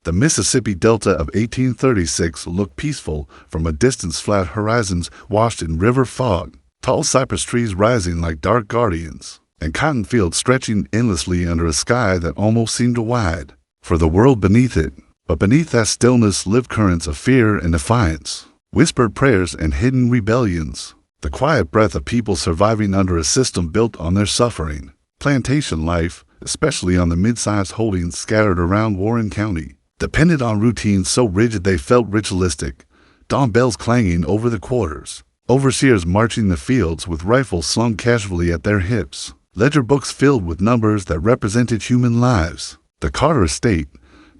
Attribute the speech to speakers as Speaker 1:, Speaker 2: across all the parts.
Speaker 1: The Mississippi Delta of 1836 looked peaceful from a distance, flat horizons washed in river fog, tall cypress trees rising like dark guardians, and cotton fields stretching endlessly under a sky that almost seemed wide for the world beneath it. But beneath that stillness lived currents of fear and defiance, whispered prayers and hidden rebellions, the quiet breath of people surviving under a system built on their suffering. Plantation life, especially on the mid-sized holdings scattered around Warren County, depended on routines so rigid they felt ritualistic. Dawn bells clanging over the quarters, overseers marching the fields with rifles slung casually at their hips, ledger books filled with numbers that represented human lives. The Carter estate,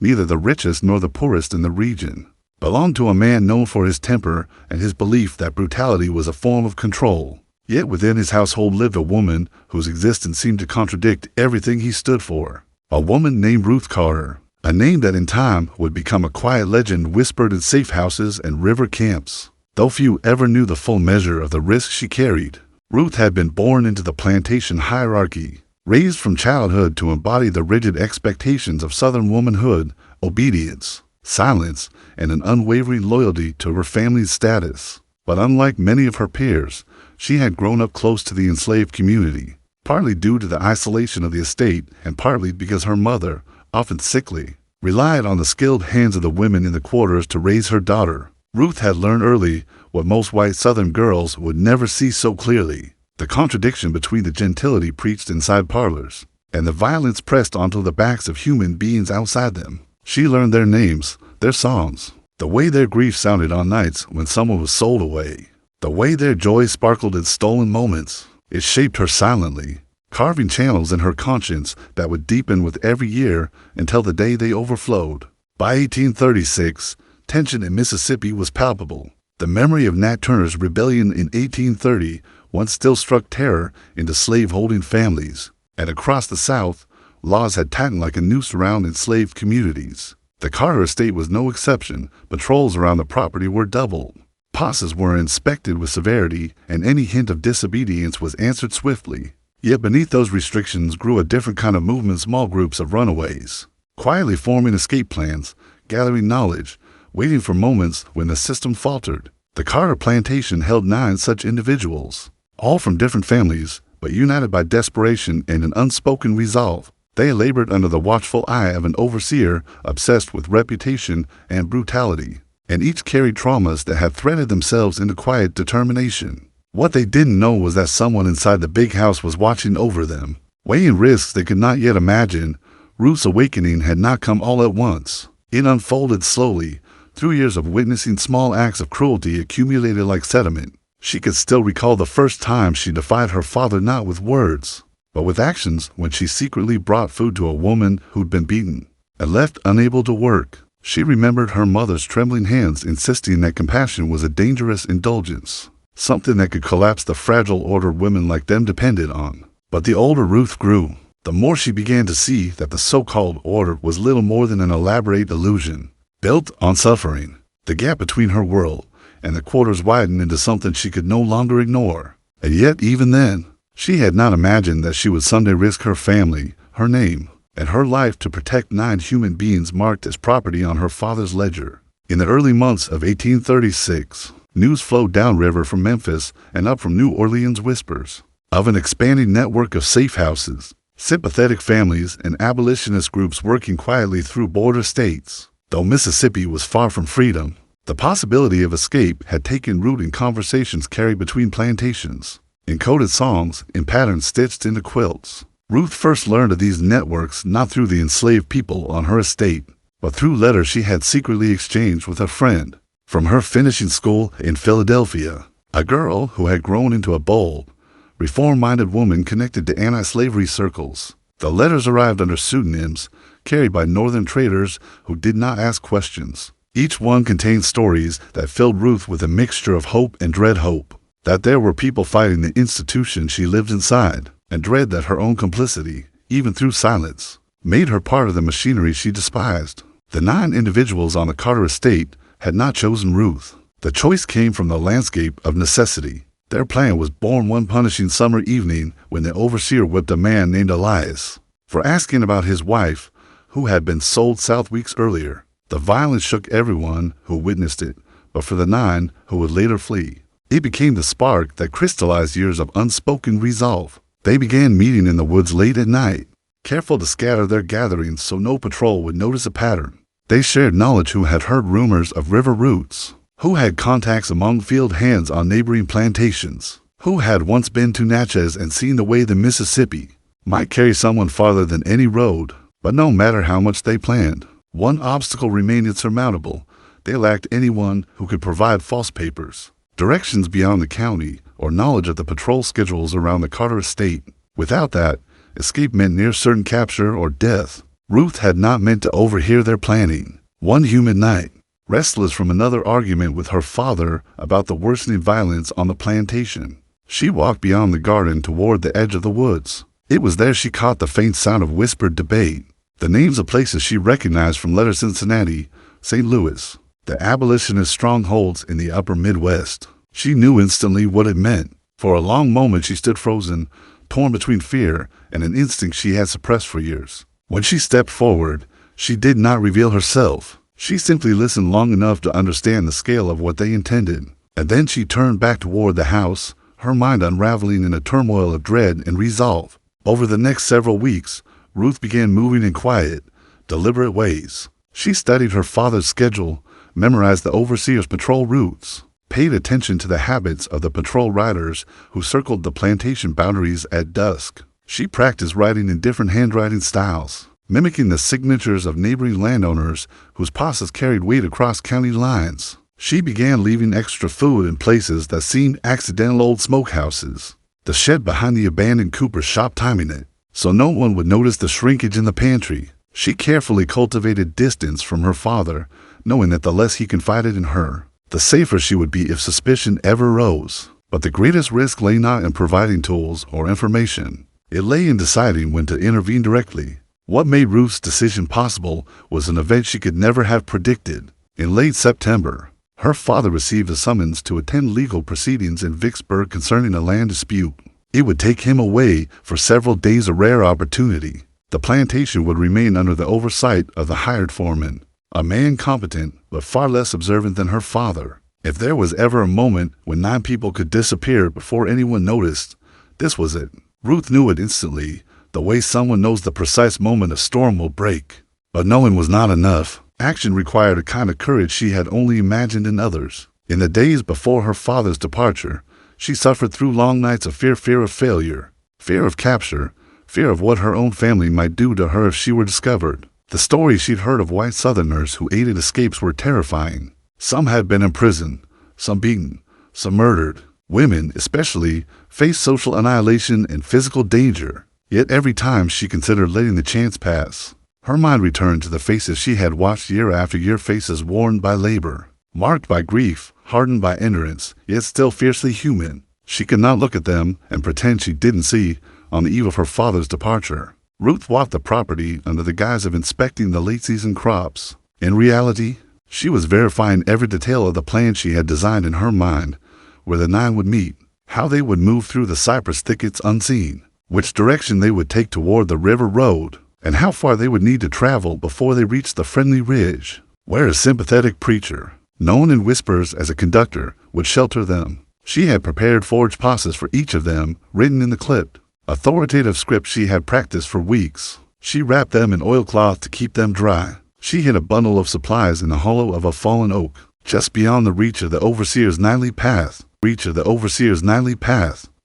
Speaker 1: neither the richest nor the poorest in the region, belonged to a man known for his temper and his belief that brutality was a form of control. Yet within his household lived a woman whose existence seemed to contradict everything he stood for. A woman named Ruth Carter, a name that in time would become a quiet legend whispered in safe houses and river camps. Though few ever knew the full measure of the risk she carried, Ruth had been born into the plantation hierarchy, raised from childhood to embody the rigid expectations of Southern womanhood: obedience, silence, and an unwavering loyalty to her family's status. But unlike many of her peers, she had grown up close to the enslaved community, partly due to the isolation of the estate and partly because her mother, often sickly, relied on the skilled hands of the women in the quarters to raise her daughter. Ruth had learned early what most white Southern girls would never see so clearly: the contradiction between the gentility preached inside parlors and the violence pressed onto the backs of human beings outside them. She learned their names, their songs, the way their grief sounded on nights when someone was sold away, the way their joy sparkled in stolen moments. It shaped her silently, carving channels in her conscience that would deepen with every year until the day they overflowed. By 1836, tension in Mississippi was palpable. The memory of Nat Turner's rebellion in 1830 once still struck terror into slaveholding families, and across the South, laws had tightened like a noose around enslaved communities. The Carter estate was no exception. Patrols around the property were doubled. Posses were inspected with severity, and any hint of disobedience was answered swiftly. Yet beneath those restrictions grew a different kind of movement: small groups of runaways, quietly forming escape plans, gathering knowledge, waiting for moments when the system faltered. The Carter plantation held 9 such individuals, all from different families, but united by desperation and an unspoken resolve. They labored under the watchful eye of an overseer obsessed with reputation and brutality, and each carried traumas that had threaded themselves into quiet determination. What they didn't know was that someone inside the big house was watching over them, weighing risks they could not yet imagine. Ruth's awakening had not come all at once. It unfolded slowly, through years of witnessing small acts of cruelty accumulated like sediment. She could still recall the first time she defied her father, not with words, but with actions, when she secretly brought food to a woman who'd been beaten and left unable to work. She remembered her mother's trembling hands insisting that compassion was a dangerous indulgence, something that could collapse the fragile order women like them depended on. But the older Ruth grew, the more she began to see that the so-called order was little more than an elaborate illusion, built on suffering. The gap between her world and the quarters widened into something she could no longer ignore. And yet, even then, she had not imagined that she would someday risk her family, her name, and her life to protect 9 human beings marked as property on her father's ledger. In the early months of 1836, news flowed downriver from Memphis and up from New Orleans: whispers of an expanding network of safe houses, sympathetic families, and abolitionist groups working quietly through border states. Though Mississippi was far from freedom, the possibility of escape had taken root in conversations carried between plantations, in coded songs, in patterns stitched into quilts. Ruth first learned of these networks not through the enslaved people on her estate, but through letters she had secretly exchanged with a friend from her finishing school in Philadelphia, a girl who had grown into a bold, reform-minded woman connected to anti-slavery circles. The letters arrived under pseudonyms, carried by Northern traders who did not ask questions. Each one contained stories that filled Ruth with a mixture of hope and dread: hope that there were people fighting the institution she lived inside, and dread that her own complicity, even through silence, made her part of the machinery she despised. The 9 individuals on the Carter estate had not chosen Ruth. The choice came from the landscape of necessity. Their plan was born one punishing summer evening when the overseer whipped a man named Elias for asking about his wife, who had been sold south weeks earlier. The violence shook everyone who witnessed it, but for the 9 who would later flee, it became the spark that crystallized years of unspoken resolve. They began meeting in the woods late at night, careful to scatter their gatherings so no patrol would notice a pattern. They shared knowledge who had heard rumors of river routes, who had contacts among field hands on neighboring plantations, who had once been to Natchez and seen the way the Mississippi might carry someone farther than any road. But no matter how much they planned, one obstacle remained insurmountable. They lacked anyone who could provide false papers, directions beyond the county, or knowledge of the patrol schedules around the Carter estate. Without that, escape meant near certain capture or death. Ruth had not meant to overhear their planning. One humid night, restless from another argument with her father about the worsening violence on the plantation, she walked beyond the garden toward the edge of the woods. It was there she caught the faint sound of whispered debate, the names of places she recognized from letter Cincinnati, St. Louis, the abolitionist strongholds in the upper Midwest. She knew instantly what it meant. For a long moment she stood frozen, torn between fear and an instinct she had suppressed for years. When she stepped forward, she did not reveal herself. She simply listened long enough to understand the scale of what they intended. And then she turned back toward the house, her mind unraveling in a turmoil of dread and resolve. Over the next several weeks, Ruth began moving in quiet, deliberate ways. She studied her father's schedule, memorized the overseer's patrol routes, paid attention to the habits of the patrol riders who circled the plantation boundaries at dusk. She practiced writing in different handwriting styles, mimicking the signatures of neighboring landowners whose passes carried weight across county lines. She began leaving extra food in places that seemed accidental old smokehouses, the shed behind the abandoned cooper's shop timing it, so no one would notice the shrinkage in the pantry. She carefully cultivated distance from her father, knowing that the less he confided in her, the safer she would be if suspicion ever rose. But the greatest risk lay not in providing tools or information. It lay in deciding when to intervene directly. What made Ruth's decision possible was an event she could never have predicted. In late September, her father received a summons to attend legal proceedings in Vicksburg concerning a land dispute. It would take him away for several days, a rare opportunity. The plantation would remain under the oversight of the hired foreman, a man competent but far less observant than her father. If there was ever a moment when 9 people could disappear before anyone noticed, this was it. Ruth knew it instantly, the way someone knows the precise moment a storm will break. But knowing was not enough. Action required a kind of courage she had only imagined in others. In the days before her father's departure, she suffered through long nights of fear of failure, fear of capture, fear of what her own family might do to her if she were discovered. The stories she'd heard of white Southerners who aided escapes were terrifying. Some had been imprisoned, some beaten, some murdered. Women, especially, faced social annihilation and physical danger. Yet every time she considered letting the chance pass, her mind returned to the faces she had watched year after year, faces worn by labor, marked by grief, hardened by endurance, yet still fiercely human. She could not look at them and pretend she didn't see. On the eve of her father's departure, Ruth walked the property under the guise of inspecting the late-season crops. In reality, she was verifying every detail of the plan she had designed in her mind, where the 9 would meet, how they would move through the cypress thickets unseen, which direction they would take toward the river road, and how far they would need to travel before they reached the friendly ridge, where a sympathetic preacher, known in whispers as a conductor, would shelter them. She had prepared forged passes for each of them, written in the clipped, authoritative script she had practiced for weeks. She wrapped them in oilcloth to keep them dry. She hid a bundle of supplies in the hollow of a fallen oak, just beyond the reach of the overseer's nightly path.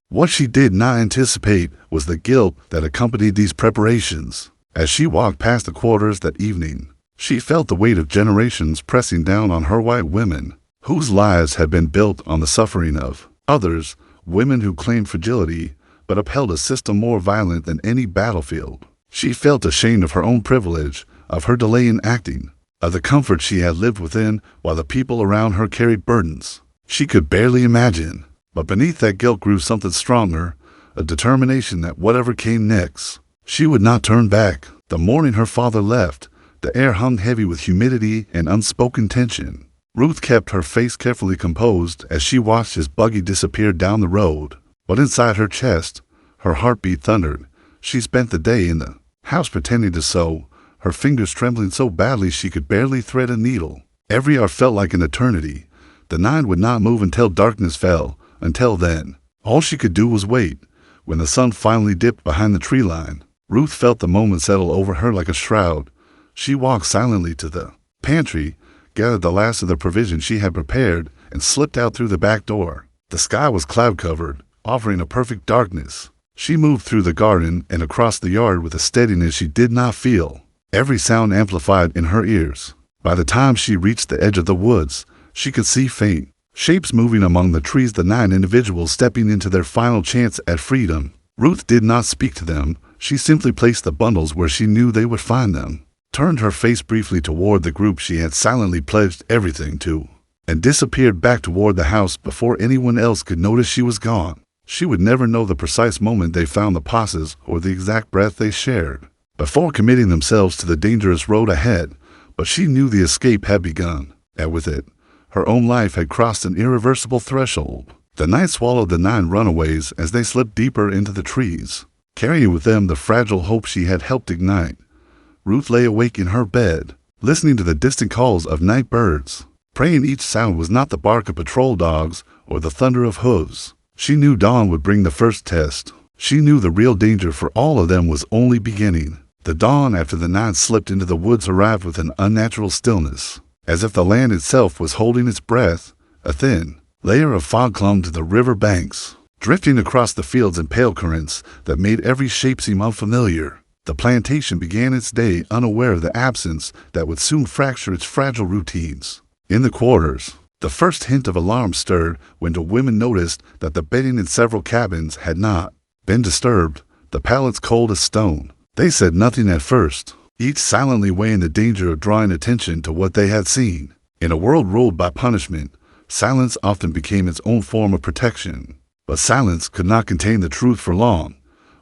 Speaker 1: What she did not anticipate was the guilt that accompanied these preparations. As she walked past the quarters that evening, she felt the weight of generations pressing down on her white women, whose lives had been built on the suffering of others, women who claimed fragility but upheld a system more violent than any battlefield. She felt ashamed of her own privilege, of her delay in acting, of the comfort she had lived within while the people around her carried burdens she could barely imagine. But beneath that guilt grew something stronger, a determination that whatever came next, she would not turn back. The morning her father left, the air hung heavy with humidity and unspoken tension. Ruth kept her face carefully composed as she watched his buggy disappear down the road. But inside her chest, her heartbeat thundered. She spent the day in the house pretending to sew, her fingers trembling so badly she could barely thread a needle. Every hour felt like an eternity. The 9 would not move until darkness fell. Until then, all she could do was wait. When the sun finally dipped behind the tree line, Ruth felt the moment settle over her like a shroud. She walked silently to the pantry, gathered the last of the provisions she had prepared, and slipped out through the back door. The sky was cloud-covered, offering a perfect darkness. She moved through the garden and across the yard with a steadiness she did not feel, every sound amplified in her ears. By the time she reached the edge of the woods, she could see faint shapes moving among the trees, the 9 individuals stepping into their final chance at freedom. Ruth did not speak to them. She simply placed the bundles where she knew they would find them, turned her face briefly toward the group she had silently pledged everything to, and disappeared back toward the house before anyone else could notice she was gone. She would never know the precise moment they found the pauses or the exact breath they shared before committing themselves to the dangerous road ahead, but she knew the escape had begun, and with it, her own life had crossed an irreversible threshold. The night swallowed the 9 runaways as they slipped deeper into the trees, carrying with them the fragile hope she had helped ignite. Ruth lay awake in her bed, listening to the distant calls of night birds, praying each sound was not the bark of patrol dogs or the thunder of hooves. She knew dawn would bring the first test. She knew the real danger for all of them was only beginning. The dawn after the 9 slipped into the woods arrived with an unnatural stillness, as if the land itself was holding its breath. A thin layer of fog clung to the river banks, drifting across the fields in pale currents that made every shape seem unfamiliar. The plantation began its day unaware of the absence that would soon fracture its fragile routines. In the quarters, the first hint of alarm stirred when the women noticed that the bedding in several cabins had not been disturbed, the pallets cold as stone. They said nothing at first, each silently weighing the danger of drawing attention to what they had seen. In a world ruled by punishment, silence often became its own form of protection. But silence could not contain the truth for long.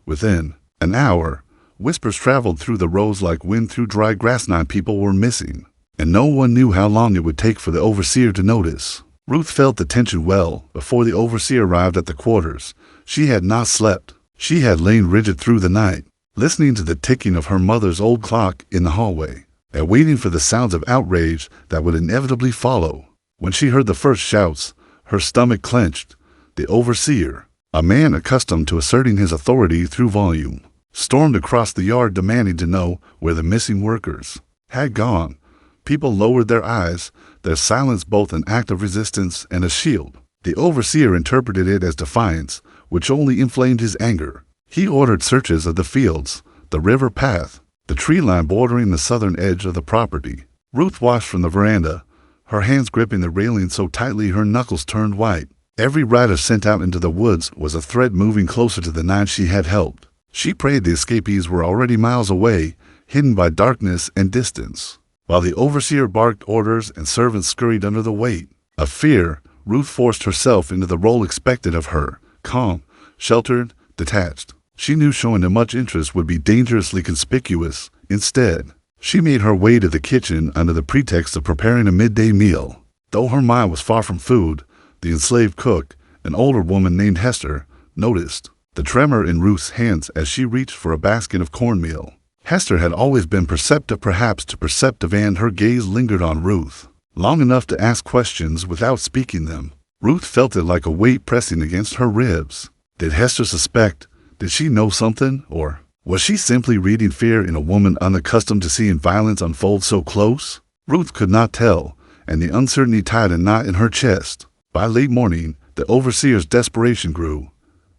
Speaker 1: Within an hour, whispers traveled through the roads like wind through dry grass. 9 people were missing, and no one knew how long it would take for the overseer to notice. Ruth felt the tension well before the overseer arrived at the quarters. She had not slept. She had lain rigid through the night, listening to the ticking of her mother's old clock in the hallway, and waiting for the sounds of outrage that would inevitably follow. When she heard the first shouts, her stomach clenched. The overseer, a man accustomed to asserting his authority through volume, stormed across the yard demanding to know where the missing workers had gone. People lowered their eyes, their silence both an act of resistance and a shield. The overseer interpreted it as defiance, which only inflamed his anger. He ordered searches of the fields, the river path, the tree line bordering the southern edge of the property. Ruth watched from the veranda, her hands gripping the railing so tightly her knuckles turned white. Every rider sent out into the woods was a threat moving closer to the 9 she had helped. She prayed the escapees were already miles away, hidden by darkness and distance. While the overseer barked orders and servants scurried under the weight of fear, Ruth forced herself into the role expected of her, calm, sheltered, detached. She knew showing them much interest would be dangerously conspicuous. Instead, she made her way to the kitchen under the pretext of preparing a midday meal. Though her mind was far from food, the enslaved cook, an older woman named Hester, noticed the tremor in Ruth's hands as she reached for a basket of cornmeal. Hester had always been perceptive, perhaps too perceptive, and her gaze lingered on Ruth, long enough to ask questions without speaking them. Ruth felt it like a weight pressing against her ribs. Did Hester suspect? Did she know something? Or was she simply reading fear in a woman unaccustomed to seeing violence unfold so close? Ruth could not tell, and the uncertainty tied a knot in her chest. By late morning, the overseer's desperation grew.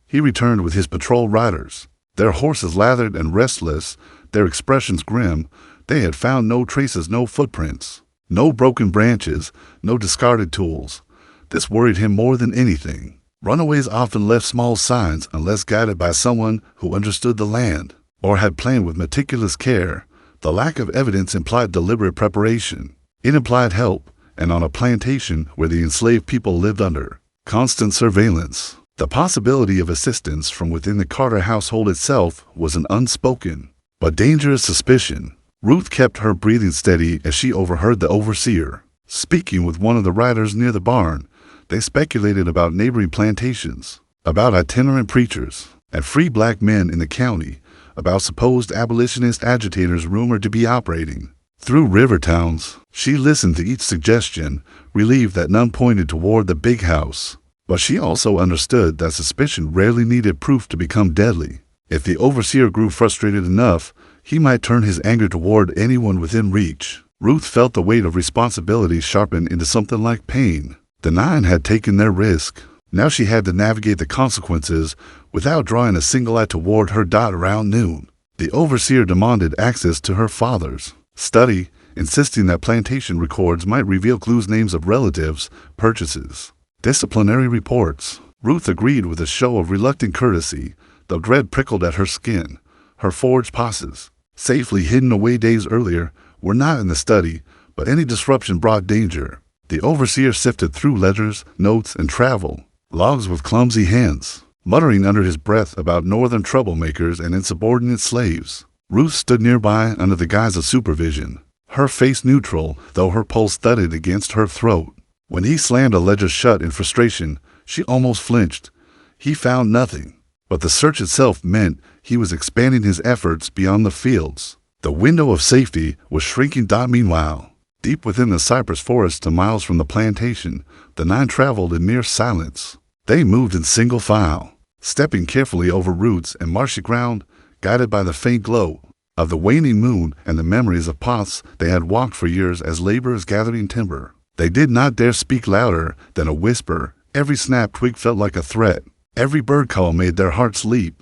Speaker 1: He returned with his patrol riders, their horses lathered and restless, their expressions grim. They had found no traces, no footprints, no broken branches, no discarded tools. This worried him more than anything. Runaways often left small signs unless guided by someone who understood the land or had planned with meticulous care. The lack of evidence implied deliberate preparation. It implied help, and on a plantation where the enslaved people lived under constant surveillance, the possibility of assistance from within the Carter household itself was an unspoken but dangerous suspicion. Ruth kept her breathing steady as she overheard the overseer speaking with one of the riders near the barn. They speculated about neighboring plantations, about itinerant preachers, and free black men in the county, about supposed abolitionist agitators rumored to be operating. Through river towns, she listened to each suggestion, relieved that none pointed toward the big house. But she also understood that suspicion rarely needed proof to become deadly. If the overseer grew frustrated enough, he might turn his anger toward anyone within reach. Ruth felt the weight of responsibility sharpen into something like pain. The 9 had taken their risk. Now she had to navigate the consequences without drawing a single eye toward her dot around noon. The overseer demanded access to her father's study, insisting that plantation records might reveal clues, names of relatives, purchases, disciplinary reports. Ruth agreed with a show of reluctant courtesy, though dread prickled at her skin. Her forged passes, safely hidden away days earlier, were not in the study, but any disruption brought danger. The overseer sifted through letters, notes, and travel logs with clumsy hands, muttering under his breath about northern troublemakers and insubordinate slaves. Ruth stood nearby under the guise of supervision, her face neutral, though her pulse thudded against her throat. When he slammed a ledger shut in frustration, she almost flinched. He found nothing, but the search itself meant he was expanding his efforts beyond the fields. The window of safety was shrinking. Meanwhile, deep within the cypress forest to miles from the plantation, the 9 traveled in near silence. They moved in single file, stepping carefully over roots and marshy ground, guided by the faint glow of the waning moon and the memories of paths they had walked for years as laborers gathering timber. They did not dare speak louder than a whisper. Every snap twig felt like a threat. Every bird call made their hearts leap.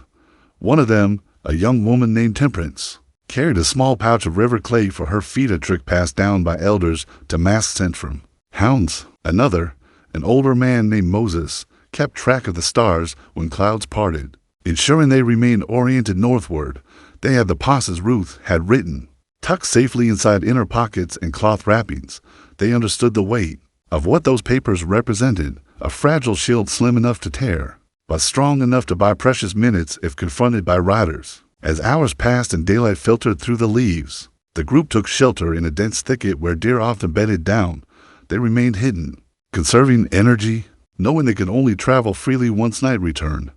Speaker 1: One of them, a young woman named Temperance, carried a small pouch of river clay for her feet, a trick passed down by elders to masks sent from hounds. Another, an older man named Moses, kept track of the stars when clouds parted, ensuring they remained oriented northward. They had the passes Ruth had written, tucked safely inside inner pockets and cloth wrappings. They understood the weight of what those papers represented, a fragile shield slim enough to tear, but strong enough to buy precious minutes if confronted by riders. As hours passed and daylight filtered through the leaves, the group took shelter in a dense thicket where deer often bedded down. They remained hidden, conserving energy, knowing they could only travel freely once night returned.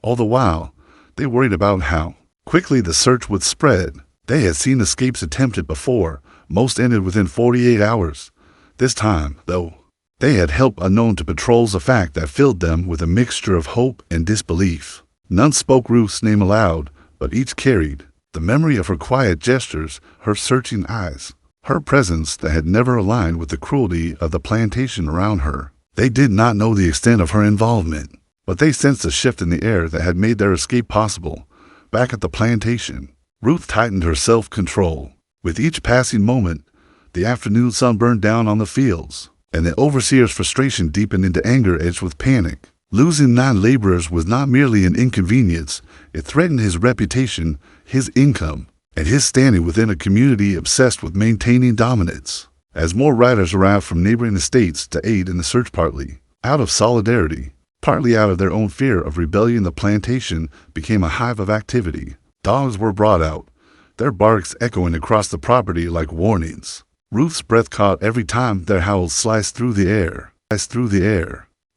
Speaker 1: All the while, they worried about how quickly the search would spread. They had seen escapes attempted before. Most ended within 48 hours. This time, though, they had help unknown to patrols, a fact that filled them with a mixture of hope and disbelief. None spoke Ruth's name aloud, but each carried the memory of her quiet gestures, her searching eyes, her presence that had never aligned with the cruelty of the plantation around her. They did not know the extent of her involvement, but they sensed a shift in the air that had made their escape possible. Back at the plantation, Ruth tightened her self-control. With each passing moment, the afternoon sun burned down on the fields, and the overseer's frustration deepened into anger edged with panic. Losing 9 laborers was not merely an inconvenience, it threatened his reputation, his income, and his standing within a community obsessed with maintaining dominance. As more riders arrived from neighboring estates to aid in the search, partly out of solidarity, partly out of their own fear of rebellion, the plantation became a hive of activity. Dogs were brought out, their barks echoing across the property like warnings. Ruth's breath caught every time their howls sliced through the air.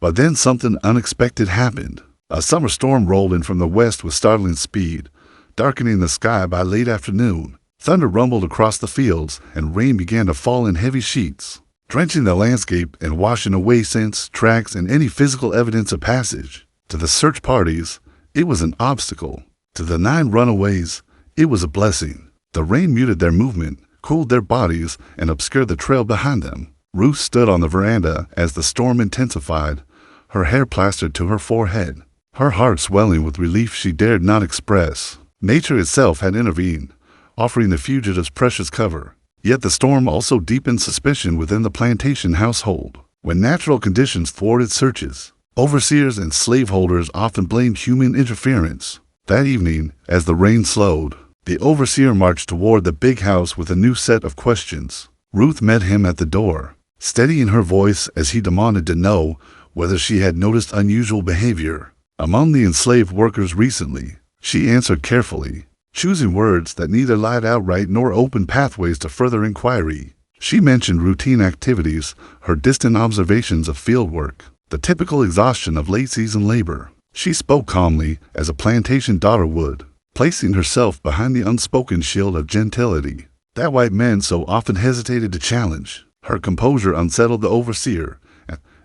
Speaker 1: But then something unexpected happened. A summer storm rolled in from the west with startling speed, darkening the sky by late afternoon. Thunder rumbled across the fields, and rain began to fall in heavy sheets, drenching the landscape and washing away scents, tracks, and any physical evidence of passage. To the search parties, it was an obstacle. To the 9 runaways, it was a blessing. The rain muted their movement, cooled their bodies, and obscured the trail behind them. Ruth stood on the veranda as the storm intensified, her hair plastered to her forehead, her heart swelling with relief she dared not express. Nature itself had intervened, offering the fugitives precious cover. Yet the storm also deepened suspicion within the plantation household. When natural conditions thwarted searches, overseers and slaveholders often blamed human interference. That evening, as the rain slowed, the overseer marched toward the big house with a new set of questions. Ruth met him at the door, steadying her voice as he demanded to know whether she had noticed unusual behavior among the enslaved workers recently. She answered carefully, choosing words that neither lied outright nor opened pathways to further inquiry. She mentioned routine activities, her distant observations of field work, the typical exhaustion of late-season labor. She spoke calmly, as a plantation daughter would, placing herself behind the unspoken shield of gentility that white men so often hesitated to challenge. Her composure unsettled the overseer,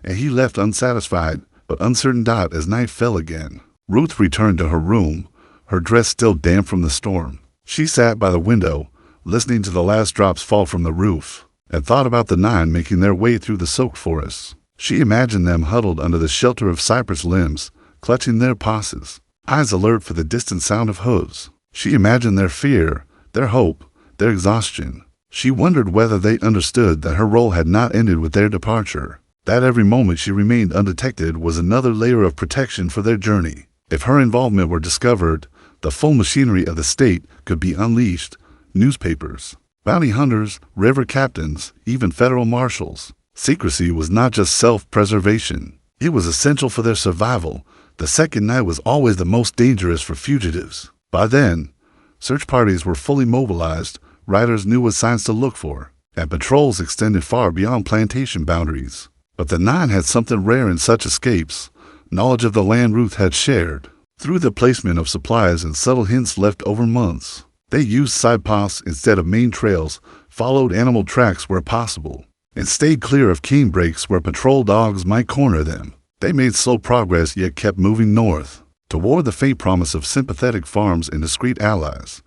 Speaker 1: and he left unsatisfied but uncertain as night fell again. Ruth returned to her room, her dress still damp from the storm. She sat by the window, listening to the last drops fall from the roof, and thought about the 9 making their way through the soaked forests. She imagined them huddled under the shelter of cypress limbs, clutching their passes, eyes alert for the distant sound of hooves. She imagined their fear, their hope, their exhaustion. She wondered whether they understood that her role had not ended with their departure, that every moment she remained undetected was another layer of protection for their journey. If her involvement were discovered, the full machinery of the state could be unleashed. Newspapers, bounty hunters, river captains, even federal marshals. Secrecy was not just self-preservation. It was essential for their survival. The second night was always the most dangerous for fugitives. By then, search parties were fully mobilized, riders knew what signs to look for, and patrols extended far beyond plantation boundaries. But the 9 had something rare in such escapes, knowledge of the land Ruth had shared. Through the placement of supplies and subtle hints left over months, they used side paths instead of main trails, followed animal tracks where possible, and stayed clear of cane breaks where patrol dogs might corner them. They made slow progress yet kept moving north, toward the faint promise of sympathetic farms and discreet allies.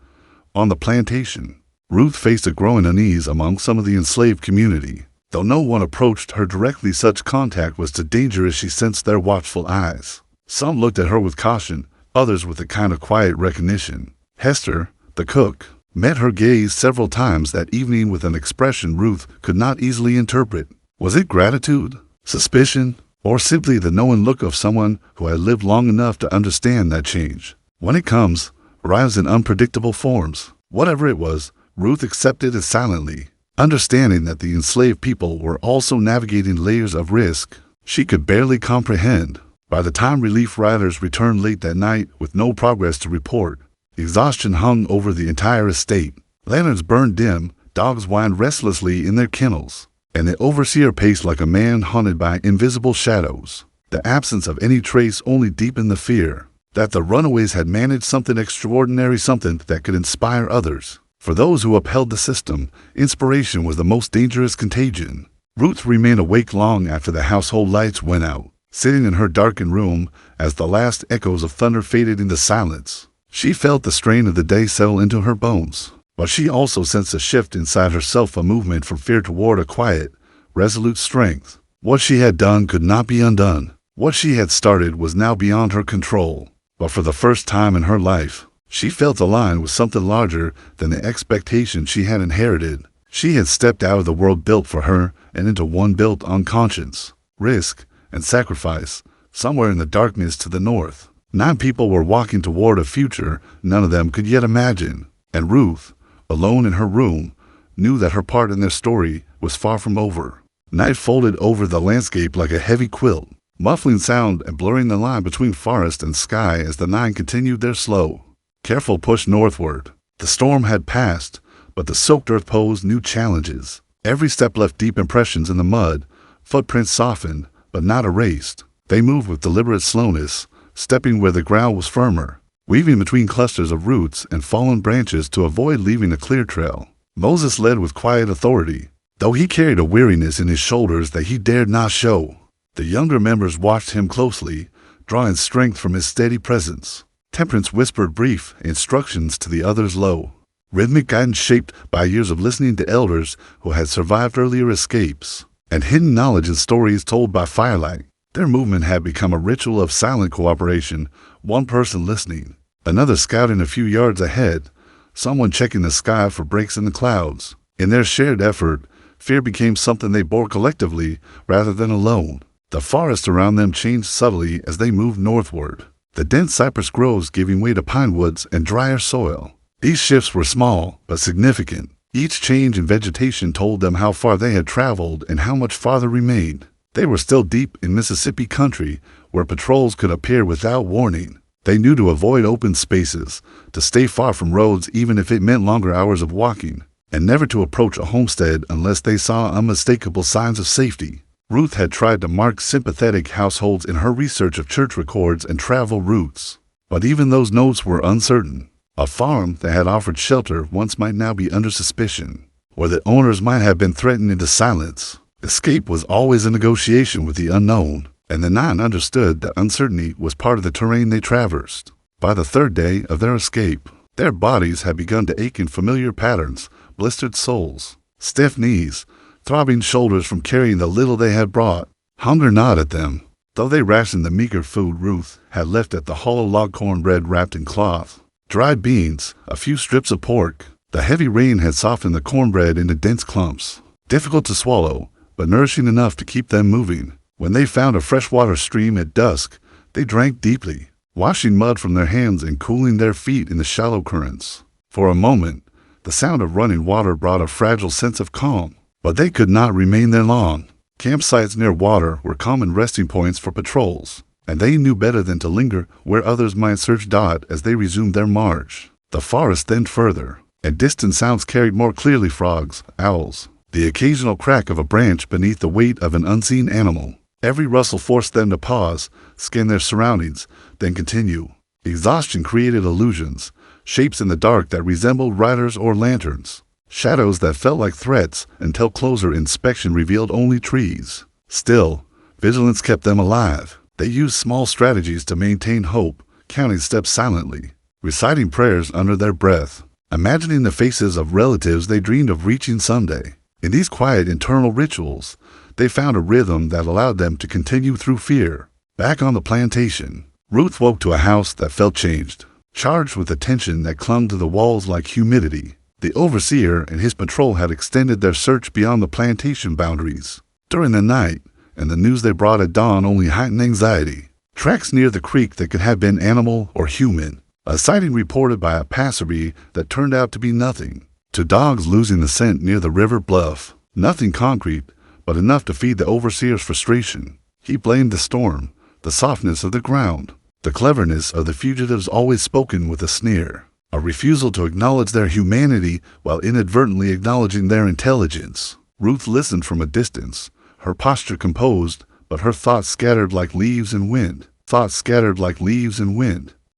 Speaker 1: On the plantation, Ruth faced a growing unease among some of the enslaved community. Though no one approached her directly, such contact was too dangerous. She sensed their watchful eyes. Some looked at her with caution, others with a kind of quiet recognition. Hester, the cook, met her gaze several times that evening with an expression Ruth could not easily interpret. Was it gratitude, suspicion, or simply the knowing look of someone who had lived long enough to understand that change, when it comes, arrives in unpredictable forms? Whatever it was, Ruth accepted it silently, understanding that the enslaved people were also navigating layers of risk she could barely comprehend. By the time relief riders returned late that night with no progress to report, exhaustion hung over the entire estate. Lanterns burned dim, dogs whined restlessly in their kennels, and the overseer paced like a man haunted by invisible shadows. The absence of any trace only deepened the fear that the runaways had managed something extraordinary, something that could inspire others. For those who upheld the system, inspiration was the most dangerous contagion. Ruth remained awake long after the household lights went out, sitting in her darkened room as the last echoes of thunder faded into silence. She felt the strain of the day settle into her bones, but she also sensed a shift inside herself, a movement from fear toward a quiet, resolute strength. What she had done could not be undone. What she had started was now beyond her control. But for the first time in her life, she felt aligned with something larger than the expectations she had inherited. She had stepped out of the world built for her and into one built on conscience, risk, and sacrifice. Somewhere in the darkness to the north, 9 people were walking toward a future none of them could yet imagine. And Ruth, alone in her room, knew that her part in their story was far from over. Night folded over the landscape like a heavy quilt, muffling sound and blurring the line between forest and sky as the 9 continued their slow, careful push northward. The storm had passed, but the soaked earth posed new challenges. Every step left deep impressions in the mud, footprints softened, but not erased. They moved with deliberate slowness, stepping where the ground was firmer, weaving between clusters of roots and fallen branches to avoid leaving a clear trail. Moses led with quiet authority, though he carried a weariness in his shoulders that he dared not show. The younger members watched him closely, drawing strength from his steady presence. Temperance whispered brief instructions to the others low, rhythmic guidance shaped by years of listening to elders who had survived earlier escapes, and hidden knowledge and stories told by firelight. Their movement had become a ritual of silent cooperation, one person listening, another scouting a few yards ahead, someone checking the sky for breaks in the clouds. In their shared effort, fear became something they bore collectively rather than alone. The forest around them changed subtly as they moved northward, the dense cypress groves giving way to pine woods and drier soil. These shifts were small but significant. Each change in vegetation told them how far they had traveled and how much farther remained. They were still deep in Mississippi country, where patrols could appear without warning. They knew to avoid open spaces, to stay far from roads even if it meant longer hours of walking, and never to approach a homestead unless they saw unmistakable signs of safety. Ruth had tried to mark sympathetic households in her research of church records and travel routes, but even those notes were uncertain. A farm that had offered shelter once might now be under suspicion, or the owners might have been threatened into silence. Escape was always a negotiation with the unknown, and the 9 understood that uncertainty was part of the terrain they traversed. By the 3rd day of their escape, their bodies had begun to ache in familiar patterns, blistered soles, stiff knees, throbbing shoulders from carrying the little they had brought. Hunger gnawed at them, though they rationed the meager food Ruth had left at the hollow log cornbread wrapped in cloth, dried beans, a few strips of pork. The heavy rain had softened the cornbread into dense clumps, difficult to swallow, but nourishing enough to keep them moving. When they found a freshwater stream at dusk, they drank deeply, washing mud from their hands and cooling their feet in the shallow currents. For a moment, the sound of running water brought a fragile sense of calm, but they could not remain there long. Campsites near water were common resting points for patrols, and they knew better than to linger where others might search Dot as they resumed their march. The forest thinned further, and distant sounds carried more clearly frogs, owls, the occasional crack of a branch beneath the weight of an unseen animal. Every rustle forced them to pause, scan their surroundings, then continue. Exhaustion created illusions, shapes in the dark that resembled riders or lanterns, shadows that felt like threats until closer inspection revealed only trees. Still, vigilance kept them alive. They used small strategies to maintain hope, counting steps silently, reciting prayers under their breath, imagining the faces of relatives they dreamed of reaching someday. In these quiet internal rituals, they found a rhythm that allowed them to continue through fear. Back on the plantation, Ruth woke to a house that felt changed, charged with a tension that clung to the walls like humidity. The overseer and his patrol had extended their search beyond the plantation boundaries during the night, and the news they brought at dawn only heightened anxiety. Tracks near the creek that could have been animal or human, a sighting reported by a passerby that turned out to be nothing. To dogs losing the scent near the river bluff, nothing concrete, but enough to feed the overseer's frustration. He blamed the storm, the softness of the ground, the cleverness of the fugitives always spoken with a sneer, a refusal to acknowledge their humanity while inadvertently acknowledging their intelligence. Ruth listened from a distance, her posture composed, but her thoughts scattered like leaves in wind.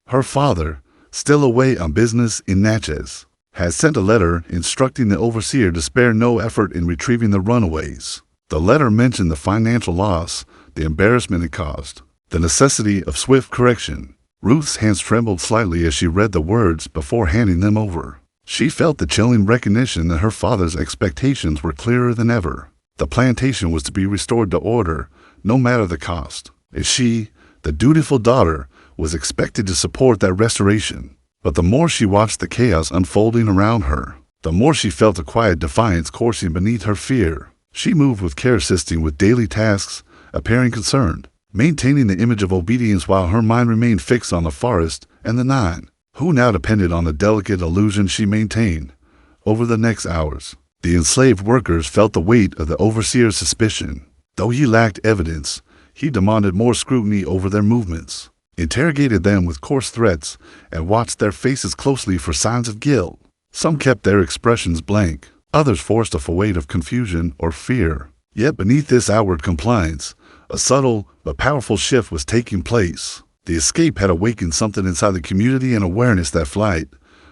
Speaker 1: Her father, still away on business in Natchez, had sent a letter instructing the overseer to spare no effort in retrieving the runaways. The letter mentioned the financial loss, the embarrassment it caused, the necessity of swift correction. Ruth's hands trembled slightly as she read the words before handing them over. She felt the chilling recognition that her father's expectations were clearer than ever. The plantation was to be restored to order, no matter the cost. And she, the dutiful daughter, was expected to support that restoration. But the more she watched the chaos unfolding around her, the more she felt a quiet defiance coursing beneath her fear. She moved with care, assisting with daily tasks, appearing concerned, maintaining the image of obedience while her mind remained fixed on the forest and the 9, who now depended on the delicate illusion she maintained. Over the next hours, the enslaved workers felt the weight of the overseer's suspicion. Though he lacked evidence, he demanded more scrutiny over their movements, interrogated them with coarse threats, and watched their faces closely for signs of guilt. Some kept their expressions blank, others forced a weight of confusion or fear. Yet beneath this outward compliance, a subtle but powerful shift was taking place. The escape had awakened something inside the community, an awareness that flight,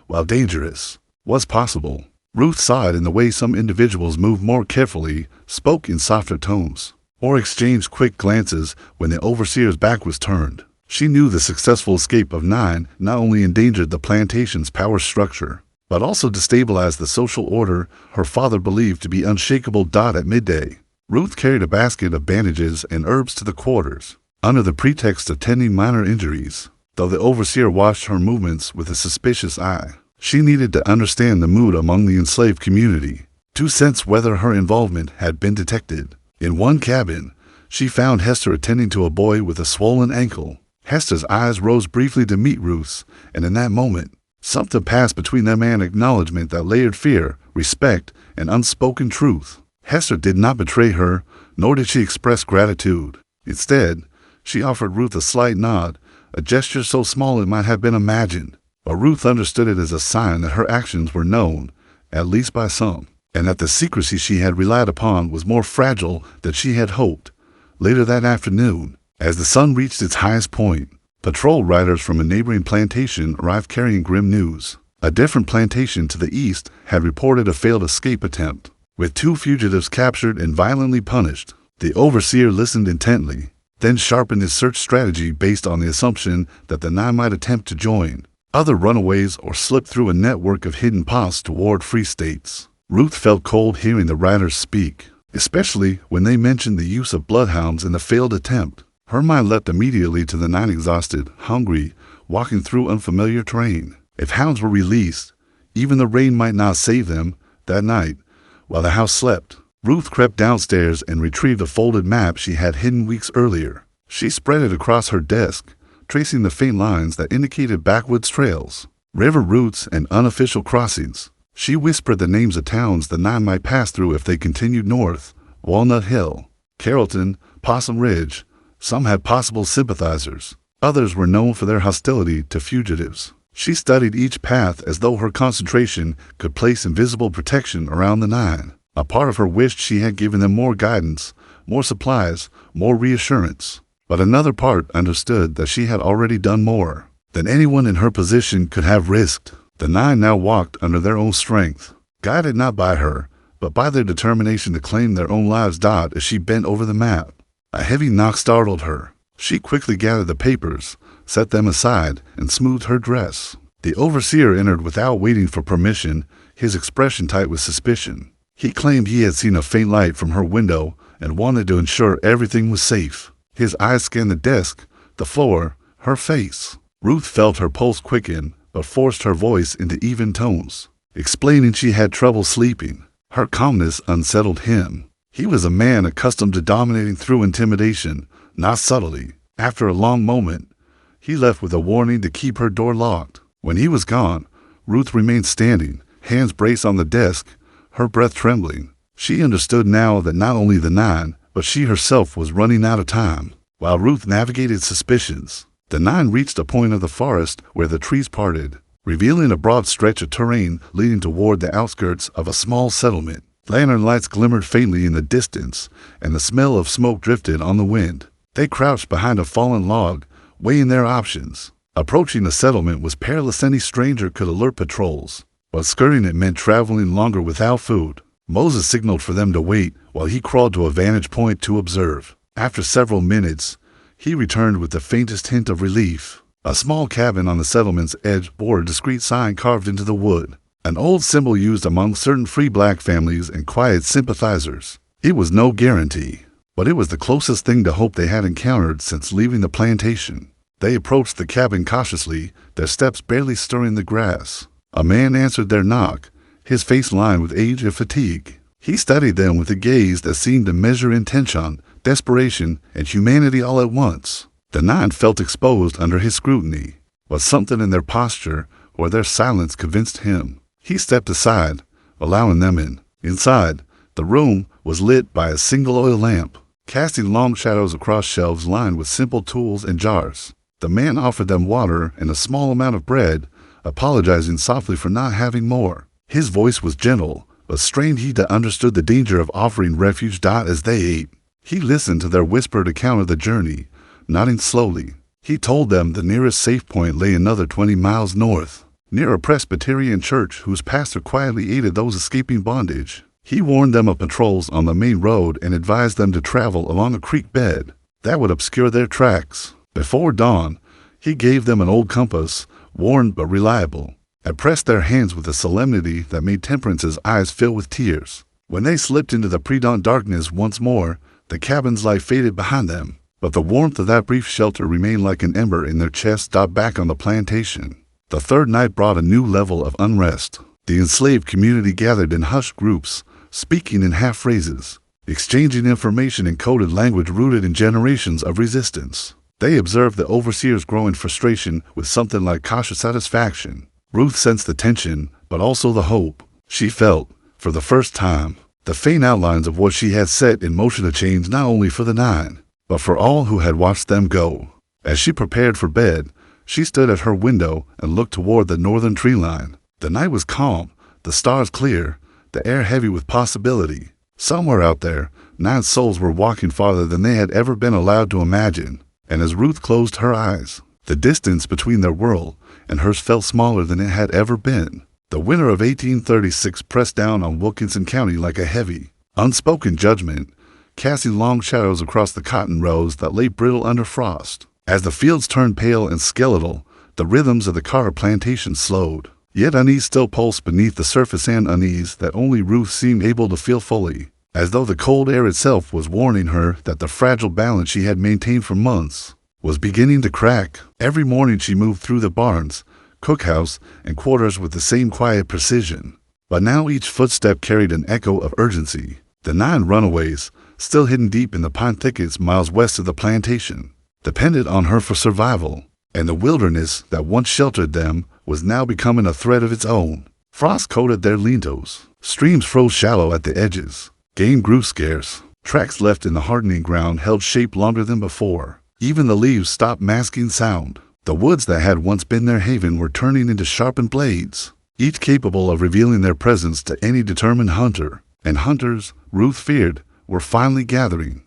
Speaker 1: while dangerous, was possible. Ruth saw it in the way some individuals moved more carefully, spoke in softer tones, or exchanged quick glances when the overseer's back was turned. She knew the successful escape of 9 not only endangered the plantation's power structure, but also destabilized the social order her father believed to be unshakable. At midday, Ruth carried a basket of bandages and herbs to the quarters, under the pretext of tending minor injuries. Though the overseer watched her movements with a suspicious eye, she needed to understand the mood among the enslaved community, to sense whether her involvement had been detected. In one cabin, she found Hester attending to a boy with a swollen ankle. Hester's eyes rose briefly to meet Ruth's, and in that moment, something passed between them, an acknowledgement that layered fear, respect, and unspoken truth. Hester did not betray her, nor did she express gratitude. Instead, she offered Ruth a slight nod, a gesture so small it might have been imagined. But Ruth understood it as a sign that her actions were known, at least by some, and that the secrecy she had relied upon was more fragile than she had hoped. Later that afternoon, as the sun reached its highest point, Patrol riders from a neighboring plantation arrived carrying grim news. A different plantation to the east had reported a failed escape attempt, with 2 fugitives captured and violently punished. The overseer listened intently, then sharpened his search strategy based on the assumption that the 9 might attempt to join other runaways or slip through a network of hidden paths toward free states. Ruth felt cold hearing the riders speak, especially when they mentioned the use of bloodhounds in the failed attempt. Her mind leapt immediately to the 9 exhausted, hungry, walking through unfamiliar terrain. If hounds were released, even the rain might not save them. That night, while the house slept, Ruth crept downstairs and retrieved a folded map she had hidden weeks earlier. She spread it across her desk, tracing the faint lines that indicated backwoods trails, river routes, and unofficial crossings. She whispered the names of towns the 9 might pass through if they continued north: Walnut Hill, Carrollton, Possum Ridge. Some had possible sympathizers. Others were known for their hostility to fugitives. She studied each path as though her concentration could place invisible protection around the 9. A part of her wished she had given them more guidance, more supplies, more reassurance. But another part understood that she had already done more than anyone in her position could have risked. The 9 now walked under their own strength, guided not by her, but by their determination to claim their own lives. As she bent over the map, a heavy knock startled her. She quickly gathered the papers, set them aside, and smoothed her dress. The overseer entered without waiting for permission, his expression tight with suspicion. He claimed he had seen a faint light from her window and wanted to ensure everything was safe. His eyes scanned the desk, the floor, her face. Ruth felt her pulse quicken, but forced her voice into even tones, explaining she had trouble sleeping. Her calmness unsettled him. He was a man accustomed to dominating through intimidation, not subtlety. After a long moment, he left with a warning to keep her door locked. When he was gone, Ruth remained standing, hands braced on the desk, her breath trembling. She understood now that not only the 9, but she herself was running out of time. While Ruth navigated suspicions, the 9 reached a point of the forest where the trees parted, revealing a broad stretch of terrain leading toward the outskirts of a small settlement. Lantern lights glimmered faintly in the distance, and the smell of smoke drifted on the wind. They crouched behind a fallen log, weighing their options. Approaching the settlement was perilous. Any stranger could alert patrols, but skirting it meant traveling longer without food. Moses signaled for them to wait while he crawled to a vantage point to observe. After several minutes, he returned with the faintest hint of relief. A small cabin on the settlement's edge bore a discreet sign carved into the wood, an old symbol used among certain free black families and quiet sympathizers. It was no guarantee, but it was the closest thing to hope they had encountered since leaving the plantation. They approached the cabin cautiously, their steps barely stirring the grass. A man answered their knock, his face lined with age and fatigue. He studied them with a gaze that seemed to measure intention, desperation, and humanity all at once. The 9 felt exposed under his scrutiny, but something in their posture or their silence convinced him. He stepped aside, allowing them in. Inside, the room was lit by a single oil lamp, casting long shadows across shelves lined with simple tools and jars. The man offered them water and a small amount of bread, apologizing softly for not having more. His voice was gentle, but strained. He understood the danger of offering refuge. As they ate, he listened to their whispered account of the journey, nodding slowly. He told them the nearest safe point lay another 20 miles north, near a Presbyterian church whose pastor quietly aided those escaping bondage. He warned them of patrols on the main road and advised them to travel along a creek bed that would obscure their tracks. Before dawn, he gave them an old compass, worn but reliable, and pressed their hands with a solemnity that made Temperance's eyes fill with tears. When they slipped into the pre-dawn darkness once more, the cabin's light faded behind them, but the warmth of that brief shelter remained like an ember in their chests. Back on the plantation, the third night brought a new level of unrest. The enslaved community gathered in hushed groups, speaking in half-phrases, exchanging information in coded language rooted in generations of resistance. They observed the overseer's growing frustration with something like cautious satisfaction. Ruth sensed the tension, but also the hope. She felt, for the first time, the faint outlines of what she had set in motion to change not only for the 9, but for all who had watched them go. As she prepared for bed, she stood at her window and looked toward the northern tree line. The night was calm, the stars clear, the air heavy with possibility. Somewhere out there, 9 souls were walking farther than they had ever been allowed to imagine. And as Ruth closed her eyes, The distance between their world and hers felt smaller than it had ever been. The winter of 1836 pressed down on Wilkinson County like a heavy, unspoken judgment, casting long shadows across the cotton rows that lay brittle under frost. As the fields turned pale and skeletal, the rhythms of the Carter plantation slowed. Yet unease still pulsed beneath the surface, and unease that only Ruth seemed able to feel fully, as though the cold air itself was warning her that the fragile balance she had maintained for months was beginning to crack. Every morning she moved through the barns, cookhouse, and quarters with the same quiet precision. But now each footstep carried an echo of urgency. The 9 runaways, still hidden deep in the pine thickets miles west of the plantation, depended on her for survival, and the wilderness that once sheltered them was now becoming a threat of its own. Frost coated their lintos. Streams froze shallow at the edges. Game grew scarce. Tracks left in the hardening ground held shape longer than before. Even the leaves stopped masking sound. The woods that had once been their haven were turning into sharpened blades, each capable of revealing their presence to any determined hunter. And hunters, Ruth feared, were finally gathering.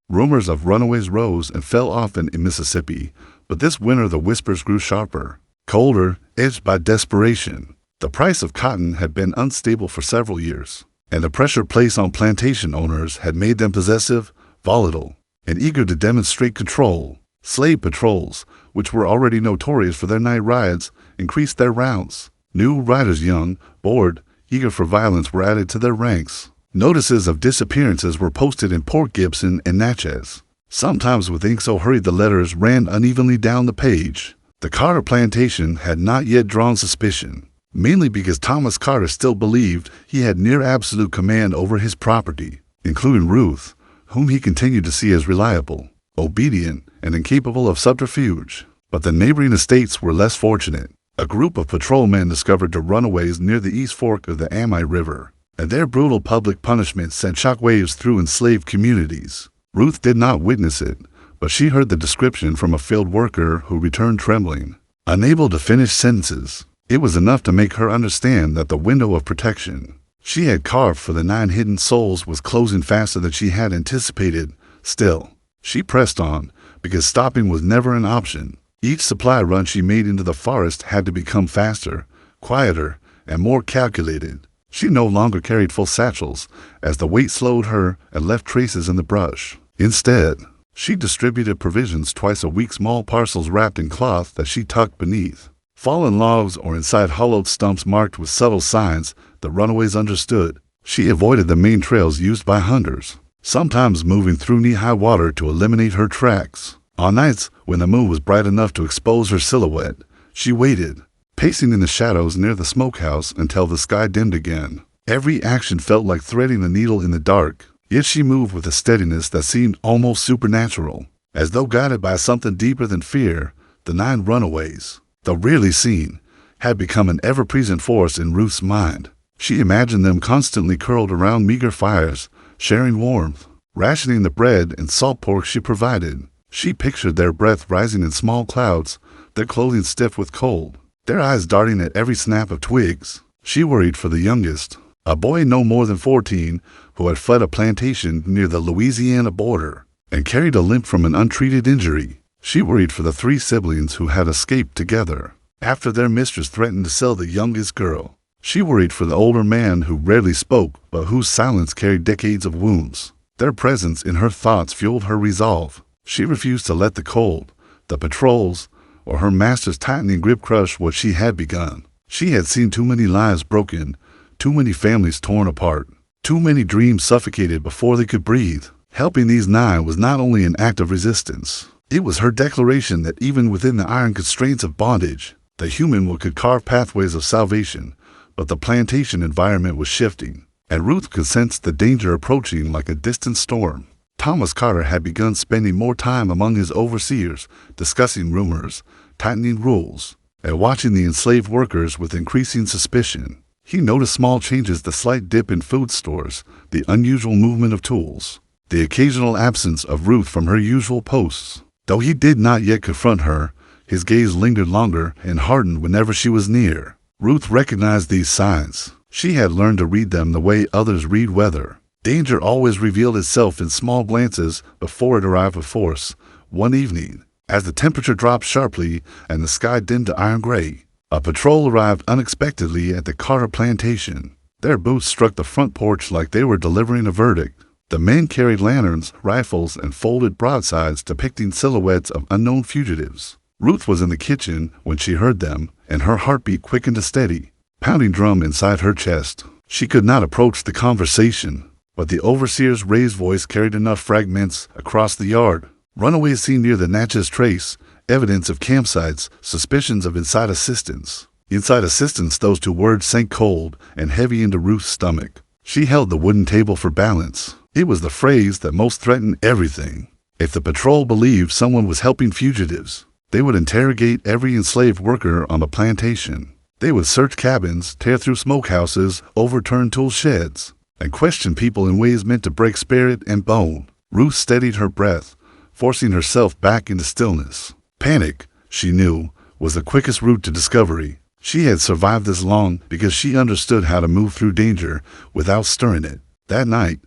Speaker 1: Rumors of runaways rose and fell often in Mississippi, but this winter the whispers grew sharper, colder, edged by desperation. The price of cotton had been unstable for several years, and the pressure placed on plantation owners had made them possessive, volatile, and eager to demonstrate control. Slave patrols, which were already notorious for their night rides, increased their rounds. New riders, young, bored, eager for violence, were added to their ranks. Notices of disappearances were posted in Port Gibson and Natchez, sometimes with ink so hurried the letters ran unevenly down the page. The Carter plantation had not yet drawn suspicion, mainly because Thomas Carter still believed he had near absolute command over his property, including Ruth, whom he continued to see as reliable, obedient, and incapable of subterfuge. But the neighboring estates were less fortunate. A group of patrolmen discovered the runaways near the East Fork of the Ami River, and their brutal public punishment sent shockwaves through enslaved communities. Ruth did not witness it, but she heard the description from a field worker who returned trembling, unable to finish sentences. It was enough to make her understand that the window of protection she had carved for the 9 hidden souls was closing faster than she had anticipated. Still, she pressed on, because stopping was never an option. Each supply run she made into the forest had to become faster, quieter, and more calculated. She no longer carried full satchels, as the weight slowed her and left traces in the brush. Instead, she distributed provisions twice a week, small parcels wrapped in cloth that she tucked beneath fallen logs or inside hollowed stumps marked with subtle signs the runaways understood. She avoided the main trails used by hunters, sometimes moving through knee-high water to eliminate her tracks. On nights when the moon was bright enough to expose her silhouette, she waited, pacing in the shadows near the smokehouse until the sky dimmed again. Every action felt like threading a needle in the dark, yet she moved with a steadiness that seemed almost supernatural. As though guided by something deeper than fear, the 9 runaways, though rarely seen, had become an ever-present force in Ruth's mind. She imagined them constantly curled around meager fires, sharing warmth, rationing the bread and salt pork she provided. She pictured their breath rising in small clouds, their clothing stiff with cold, their eyes darting at every snap of twigs. She worried for the youngest, a boy no more than 14, who had fled a plantation near the Louisiana border and carried a limp from an untreated injury. She worried for the 3 siblings who had escaped together after their mistress threatened to sell the youngest girl. She worried for the older man who rarely spoke but whose silence carried decades of wounds. Their presence in her thoughts fueled her resolve. She refused to let the cold, the patrols, or her master's tightening grip crush what she had begun. She had seen too many lives broken, too many families torn apart, too many dreams suffocated before they could breathe. Helping these 9 was not only an act of resistance, it was her declaration that even within the iron constraints of bondage, the human could carve pathways of salvation. But the plantation environment was shifting, and Ruth could sense the danger approaching like a distant storm. Thomas Carter had begun spending more time among his overseers, discussing rumors, tightening rules, and watching the enslaved workers with increasing suspicion. He noticed small changes: the slight dip in food stores, the unusual movement of tools, the occasional absence of Ruth from her usual posts. Though he did not yet confront her, his gaze lingered longer and hardened whenever she was near. Ruth recognized these signs. She had learned to read them the way others read weather. Danger always revealed itself in small glances before it arrived with force, One evening, as the temperature dropped sharply and the sky dimmed to iron gray, a patrol arrived unexpectedly at the Carter Plantation. Their boots struck the front porch like they were delivering a verdict. The men carried lanterns, rifles, and folded broadsides depicting silhouettes of unknown fugitives. Ruth was in the kitchen when she heard them, and her heartbeat quickened to steady, pounding drum inside her chest. She could not approach the conversation, but the overseer's raised voice carried enough fragments across the yard. Runaways seen near the Natchez Trace, evidence of campsites, suspicions of inside assistance. Inside assistance, those two words sank cold and heavy into Ruth's stomach. She held the wooden table for balance. It was the phrase that most threatened everything. If the patrol believed someone was helping fugitives, they would interrogate every enslaved worker on the plantation. They would search cabins, tear through smokehouses, overturn tool sheds, and question people in ways meant to break spirit and bone. Ruth steadied her breath, forcing herself back into stillness. Panic, she knew, was the quickest route to discovery. She had survived this long because she understood how to move through danger without stirring it. That night,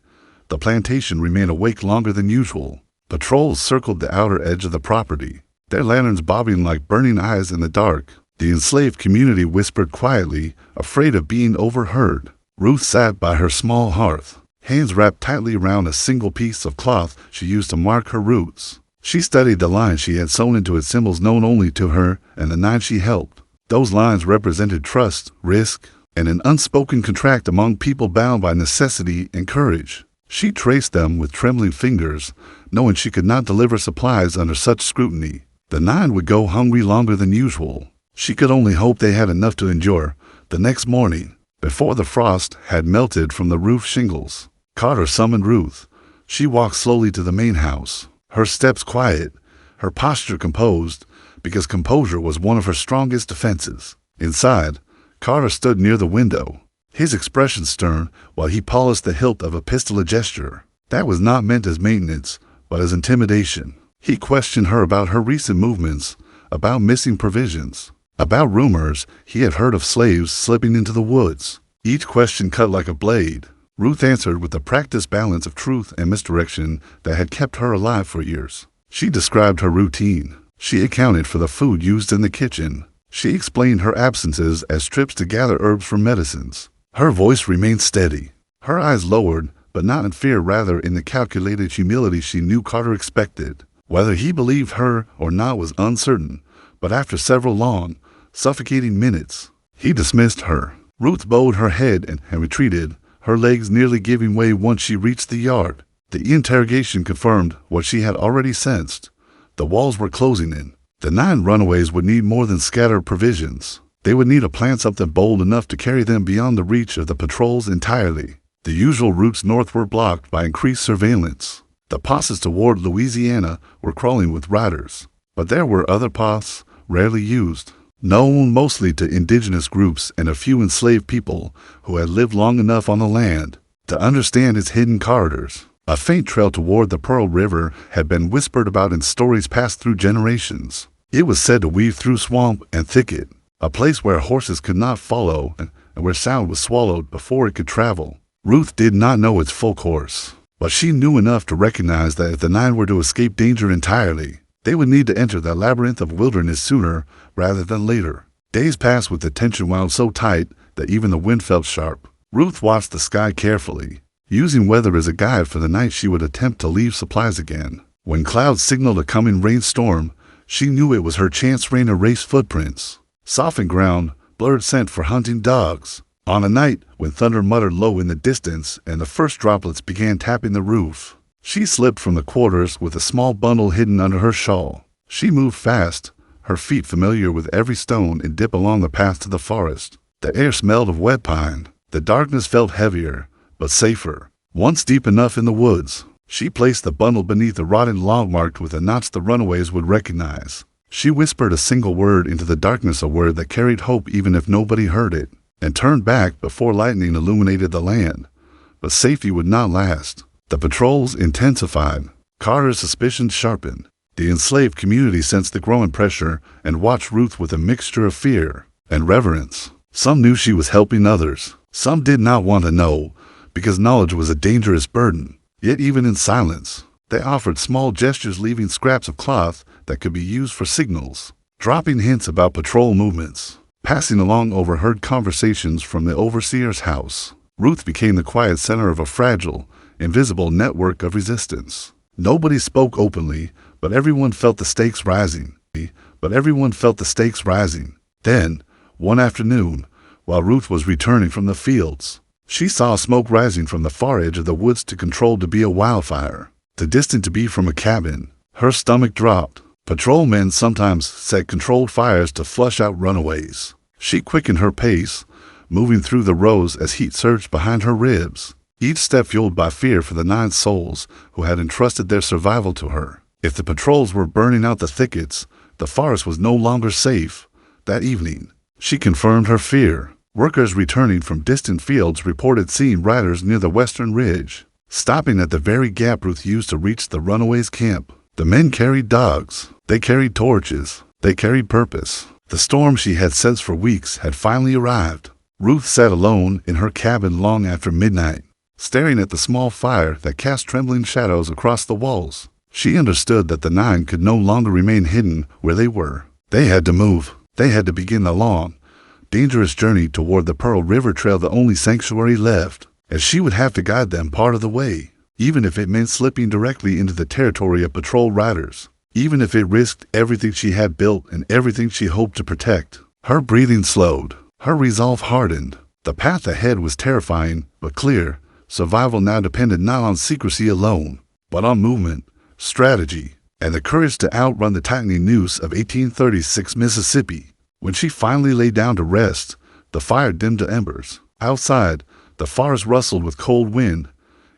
Speaker 1: the plantation remained awake longer than usual. Patrols circled the outer edge of the property, their lanterns bobbing like burning eyes in the dark. The enslaved community whispered quietly, afraid of being overheard. Ruth sat by her small hearth, hands wrapped tightly around a single piece of cloth she used to mark her roots. She studied the lines she had sewn into its symbols known only to her and the nine she helped. Those lines represented trust, risk, and an unspoken contract among people bound by necessity and courage. She traced them with trembling fingers, knowing she could not deliver supplies under such scrutiny. The nine would go hungry longer than usual. She could only hope they had enough to endure. The next morning, before the frost had melted from the roof shingles, Carter summoned Ruth. She walked slowly to the main house, her steps quiet, her posture composed, because composure was one of her strongest defenses. Inside, Carter stood near the window, his expression stern while he polished the hilt of a pistol, a gesture that was not meant as maintenance, but as intimidation. He questioned her about her recent movements, about missing provisions, about rumors he had heard of slaves slipping into the woods. Each question cut like a blade. Ruth answered with the practiced balance of truth and misdirection that had kept her alive for years. She described her routine. She accounted for the food used in the kitchen. She explained her absences as trips to gather herbs for medicines. Her voice remained steady. Her eyes lowered, but not in fear, rather in the calculated humility she knew Carter expected. Whether he believed her or not was uncertain, but after several long, suffocating minutes, he dismissed her. Ruth bowed her head and retreated, her legs nearly giving way once she reached the yard. The interrogation confirmed what she had already sensed. The walls were closing in. The 9 runaways would need more than scattered provisions. They would need to plant something bold enough to carry them beyond the reach of the patrols entirely. The usual routes north were blocked by increased surveillance. The passes toward Louisiana were crawling with riders. But there were other paths, rarely used, known mostly to indigenous groups and a few enslaved people who had lived long enough on the land to understand its hidden corridors. A faint trail toward the Pearl River had been whispered about in stories passed through generations. It was said to weave through swamp and thicket, a place where horses could not follow and where sound was swallowed before it could travel. Ruth did not know its full course, but she knew enough to recognize that if the 9 were to escape danger entirely, they would need to enter the labyrinth of wilderness sooner rather than later. Days passed with the tension wound so tight that even the wind felt sharp. Ruth watched the sky carefully. Using weather as a guide for the night, she would attempt to leave supplies again. When clouds signaled a coming rainstorm, she knew it was her chance rain erased footprints. Softened ground, blurred scent for hunting dogs. On a night when thunder muttered low in the distance and the first droplets began tapping the roof, she slipped from the quarters with a small bundle hidden under her shawl. She moved fast, her feet familiar with every stone and dip along the path to the forest. The air smelled of wet pine. The darkness felt heavier, but safer. Once deep enough in the woods, she placed the bundle beneath a rotting log marked with a notch the runaways would recognize. She whispered a single word into the darkness, a word that carried hope even if nobody heard it, and turned back before lightning illuminated the land. But safety would not last. The patrols intensified. Carter's suspicions sharpened. The enslaved community sensed the growing pressure and watched Ruth with a mixture of fear and reverence. Some knew she was helping others. Some did not want to know, because knowledge was a dangerous burden. Yet even in silence, They offered small gestures, leaving scraps of cloth that could be used for signals, dropping hints about patrol movements, passing along overheard conversations from the overseer's house. Ruth became the quiet center of a fragile, invisible network of resistance. Nobody spoke openly, but everyone felt the stakes rising. Then, one afternoon, while Ruth was returning from the fields, she saw smoke rising from the far edge of the woods, too controlled to be a wildfire, too distant to be from a cabin. Her stomach dropped. Patrolmen sometimes set controlled fires to flush out runaways. She quickened her pace, moving through the rows as heat surged behind her ribs, each step fueled by fear for the 9 souls who had entrusted their survival to her. If the patrols were burning out the thickets, the forest was no longer safe. That evening, she confirmed her fear. Workers returning from distant fields reported seeing riders near the western ridge, stopping at the very gap Ruth used to reach the runaways' camp. The men carried dogs. They carried torches. They carried purpose. The storm she had sensed for weeks had finally arrived. Ruth sat alone in her cabin long after midnight, staring at the small fire that cast trembling shadows across the walls. She understood that the 9 could no longer remain hidden where they were. They had to move. They had to begin the long, dangerous journey toward the Pearl River Trail, the only sanctuary left, as she would have to guide them part of the way, even if it meant slipping directly into the territory of patrol riders, even if it risked everything she had built and everything she hoped to protect. Her breathing slowed. Her resolve hardened. The path ahead was terrifying but clear. Survival now depended not on secrecy alone, but on movement, strategy, and the courage to outrun the tightening noose of 1836 Mississippi. When she finally lay down to rest, the fire dimmed to embers. Outside, the forest rustled with cold wind,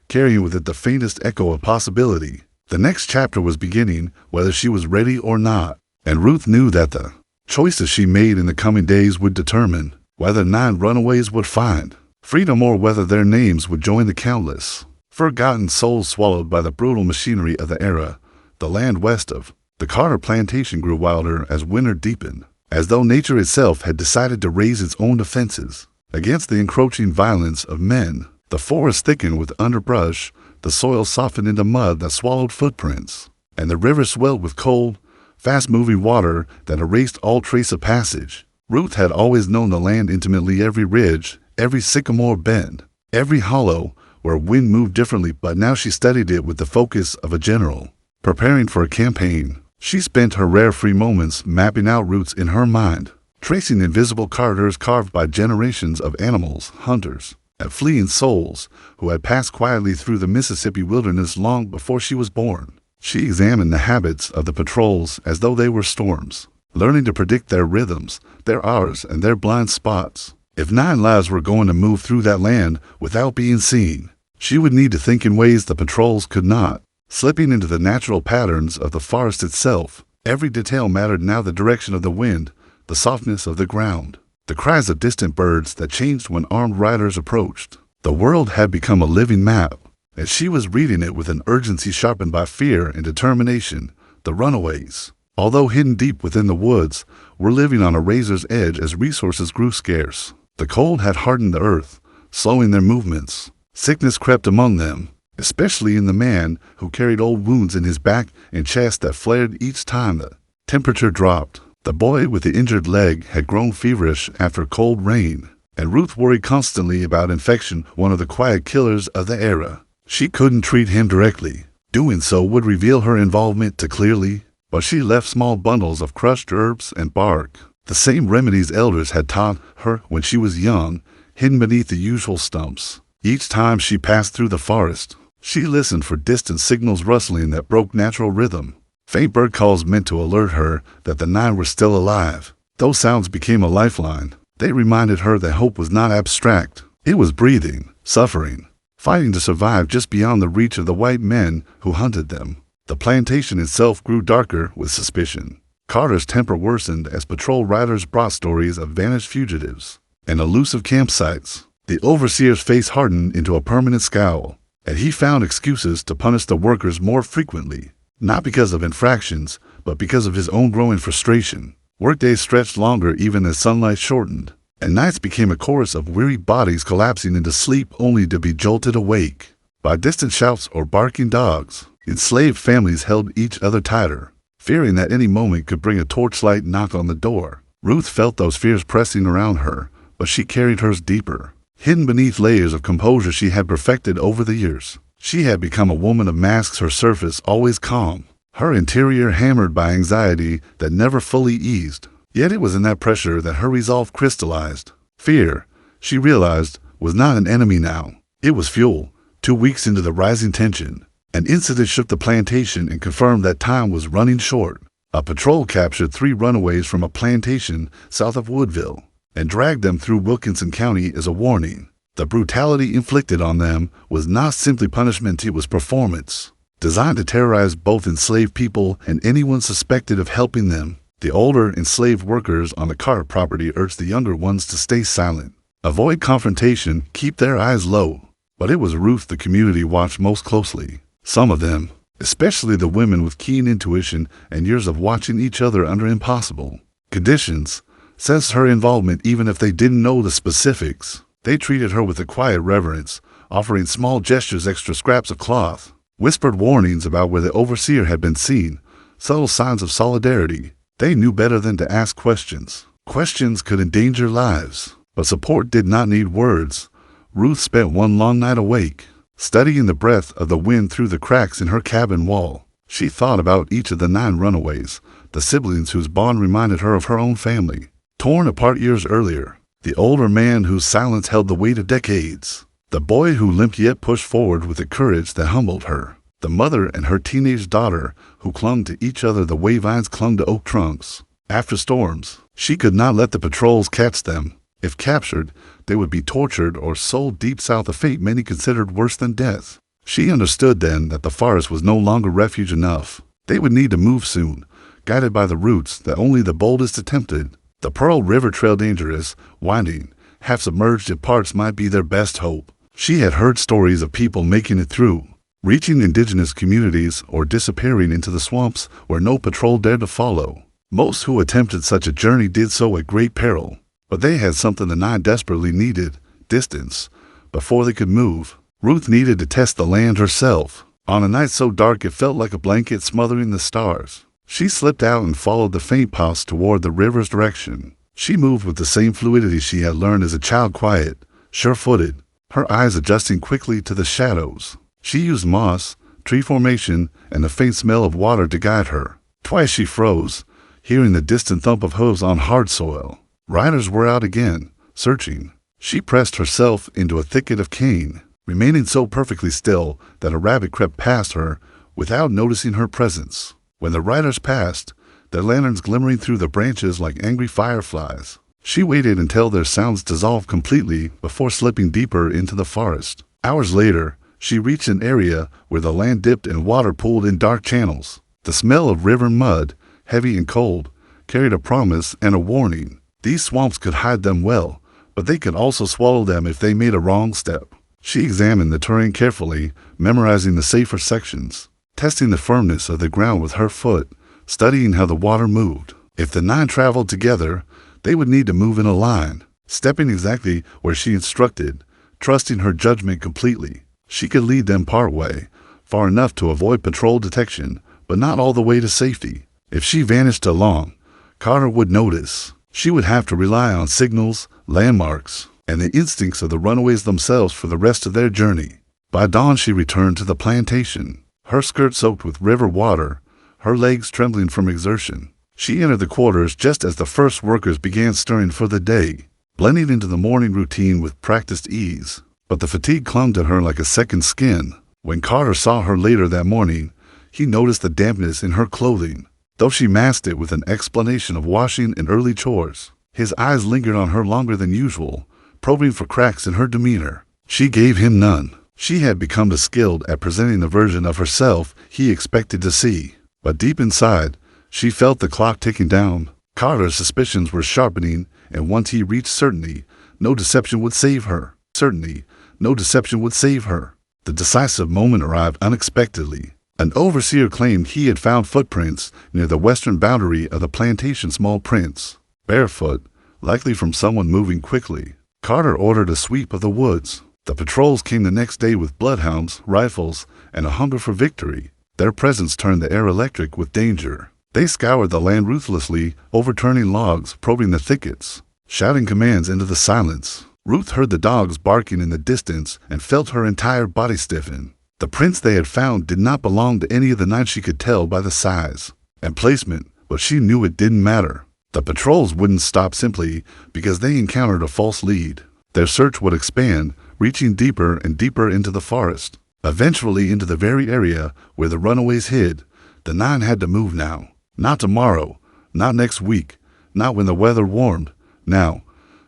Speaker 1: carrying with it the faintest echo of possibility. The next chapter was beginning, whether she was ready or not, and Ruth knew that the choices she made in the coming days would determine whether 9 runaways would find freedom or whether their names would join the countless forgotten souls swallowed by the brutal machinery of the era. The land west of the Carter Plantation grew wilder as winter deepened, as though nature itself had decided to raise its own defenses against the encroaching violence of men. The forest thickened with underbrush, the soil softened into mud that swallowed footprints, and the river swelled with cold, fast-moving water that erased all trace of passage. Ruth had always known the land intimately, every ridge, every sycamore bend, every hollow where wind moved differently, but now she studied it with the focus of a general, preparing for a campaign. She spent her rare free moments mapping out routes in her mind, tracing invisible corridors carved by generations of animals, hunters, and fleeing souls who had passed quietly through the Mississippi wilderness long before she was born. She examined the habits of the patrols as though they were storms, learning to predict their rhythms, their hours, and their blind spots. If 9 lives were going to move through that land without being seen, she would need to think in ways the patrols could not, slipping into the natural patterns of the forest itself. Every detail mattered now: the direction of the wind, the softness of the ground, the cries of distant birds that changed when armed riders approached. The world had become a living map, and she was reading it with an urgency sharpened by fear and determination. The runaways, although hidden deep within the woods, were living on a razor's edge as resources grew scarce. The cold had hardened the earth, slowing their movements. Sickness crept among them, especially in the man who carried old wounds in his back and chest that flared each time the temperature dropped. The boy with the injured leg had grown feverish after cold rain, and Ruth worried constantly about infection, one of the quiet killers of the era. She couldn't treat him directly. Doing so would reveal her involvement too clearly, but she left small bundles of crushed herbs and bark, the same remedies elders had taught her when she was young, hidden beneath the usual stumps. Each time she passed through the forest, she listened for distant signals rustling that broke natural rhythm. Faint bird calls meant to alert her that the 9 were still alive. Those sounds became a lifeline. They reminded her that hope was not abstract. It was breathing, suffering, fighting to survive just beyond the reach of the white men who hunted them. The plantation itself grew darker with suspicion. Carter's temper worsened as patrol riders brought stories of vanished fugitives and elusive campsites. The overseer's face hardened into a permanent scowl, and he found excuses to punish the workers more frequently, not because of infractions, but because of his own growing frustration. Workdays stretched longer even as sunlight shortened, and nights became a chorus of weary bodies collapsing into sleep only to be jolted awake by distant shouts or barking dogs. Enslaved families held each other tighter, fearing that any moment could bring a torchlight knock on the door. Ruth felt those fears pressing around her, but she carried hers deeper. Hidden beneath layers of composure she had perfected over the years, she had become a woman of masks, her surface always calm, her interior hammered by anxiety that never fully eased. Yet it was in that pressure that her resolve crystallized. Fear, she realized, was not an enemy now. It was fuel. 2 weeks into the rising tension, an incident shook the plantation and confirmed that time was running short. A patrol captured 3 runaways from a plantation south of Woodville and dragged them through Wilkinson County as a warning. The brutality inflicted on them was not simply punishment, it was performance, designed to terrorize both enslaved people and anyone suspected of helping them. The older enslaved workers on the Carter property urged the younger ones to stay silent, avoid confrontation, keep their eyes low. But it was Ruth the community watched most closely. Some of them, especially the women with keen intuition and years of watching each other under impossible conditions, sensed her involvement even if they didn't know the specifics. They treated her with a quiet reverence, offering small gestures, extra scraps of cloth, whispered warnings about where the overseer had been seen, subtle signs of solidarity. They knew better than to ask questions. Questions could endanger lives, but support did not need words. Ruth spent one long night awake, studying the breath of the wind through the cracks in her cabin wall. She thought about each of the 9 runaways, the siblings whose bond reminded her of her own family, torn apart years earlier, the older man whose silence held the weight of decades, the boy who limped yet pushed forward with a courage that humbled her, the mother and her teenage daughter who clung to each other the way vines clung to oak trunks. After storms, she could not let the patrols catch them. If captured, they would be tortured or sold deep south, a fate many considered worse than death. She understood then that the forest was no longer refuge enough. They would need to move soon, guided by the routes that only the boldest attempted. The Pearl River Trail, dangerous, winding, half-submerged at parts, might be their best hope. She had heard stories of people making it through, reaching indigenous communities or disappearing into the swamps where no patrol dared to follow. Most who attempted such a journey did so at great peril. But they had something the 9 desperately needed: distance. Before they could move, Ruth needed to test the land herself. On a night so dark it felt like a blanket smothering the stars, she slipped out and followed the faint paths toward the river's direction. She moved with the same fluidity she had learned as a child, quiet, sure-footed, her eyes adjusting quickly to the shadows. She used moss, tree formation, and the faint smell of water to guide her. Twice she froze, hearing the distant thump of hooves on hard soil. Riders were out again, searching. She pressed herself into a thicket of cane, remaining so perfectly still that a rabbit crept past her without noticing her presence. When the riders passed, their lanterns glimmering through the branches like angry fireflies, she waited until their sounds dissolved completely before slipping deeper into the forest. Hours later, she reached an area where the land dipped and water pooled in dark channels. The smell of river mud, heavy and cold, carried a promise and a warning. These swamps could hide them well, but they could also swallow them if they made a wrong step. She examined the terrain carefully, memorizing the safer sections, testing the firmness of the ground with her foot, studying how the water moved. If the 9 traveled together, they would need to move in a line, stepping exactly where she instructed, trusting her judgment completely. She could lead them part way, far enough to avoid patrol detection, but not all the way to safety. If she vanished too long, Carter would notice. She would have to rely on signals, landmarks, and the instincts of the runaways themselves for the rest of their journey. By dawn she returned to the plantation, her skirt soaked with river water, her legs trembling from exertion. She entered the quarters just as the first workers began stirring for the day, blending into the morning routine with practiced ease. But the fatigue clung to her like a second skin. When Carter saw her later that morning, he noticed the dampness in her clothing, though she masked it with an explanation of washing and early chores. His eyes lingered on her longer than usual, probing for cracks in her demeanor. She gave him none. She had become skilled at presenting the version of herself he expected to see. But deep inside, she felt the clock ticking down. Carter's suspicions were sharpening, and once he reached certainty, no deception would save her. Certainty, no deception would save her. The decisive moment arrived unexpectedly. An overseer claimed he had found footprints near the western boundary of the plantation, small prints, barefoot, likely from someone moving quickly. Carter ordered a sweep of the woods. The patrols came the next day with bloodhounds, rifles, and a hunger for victory. Their presence turned the air electric with danger. They scoured the land ruthlessly, overturning logs, probing the thickets, shouting commands into the silence. Ruth heard the dogs barking in the distance and felt her entire body stiffen. The prints they had found did not belong to any of the 9 she could tell by the size and placement, but she knew it didn't matter. The patrols wouldn't stop simply because they encountered a false lead. Their search would expand, reaching deeper and deeper into the forest, eventually into the very area where the runaways hid. The 9 had to move now. Not tomorrow, not next week, not when the weather warmed. Now,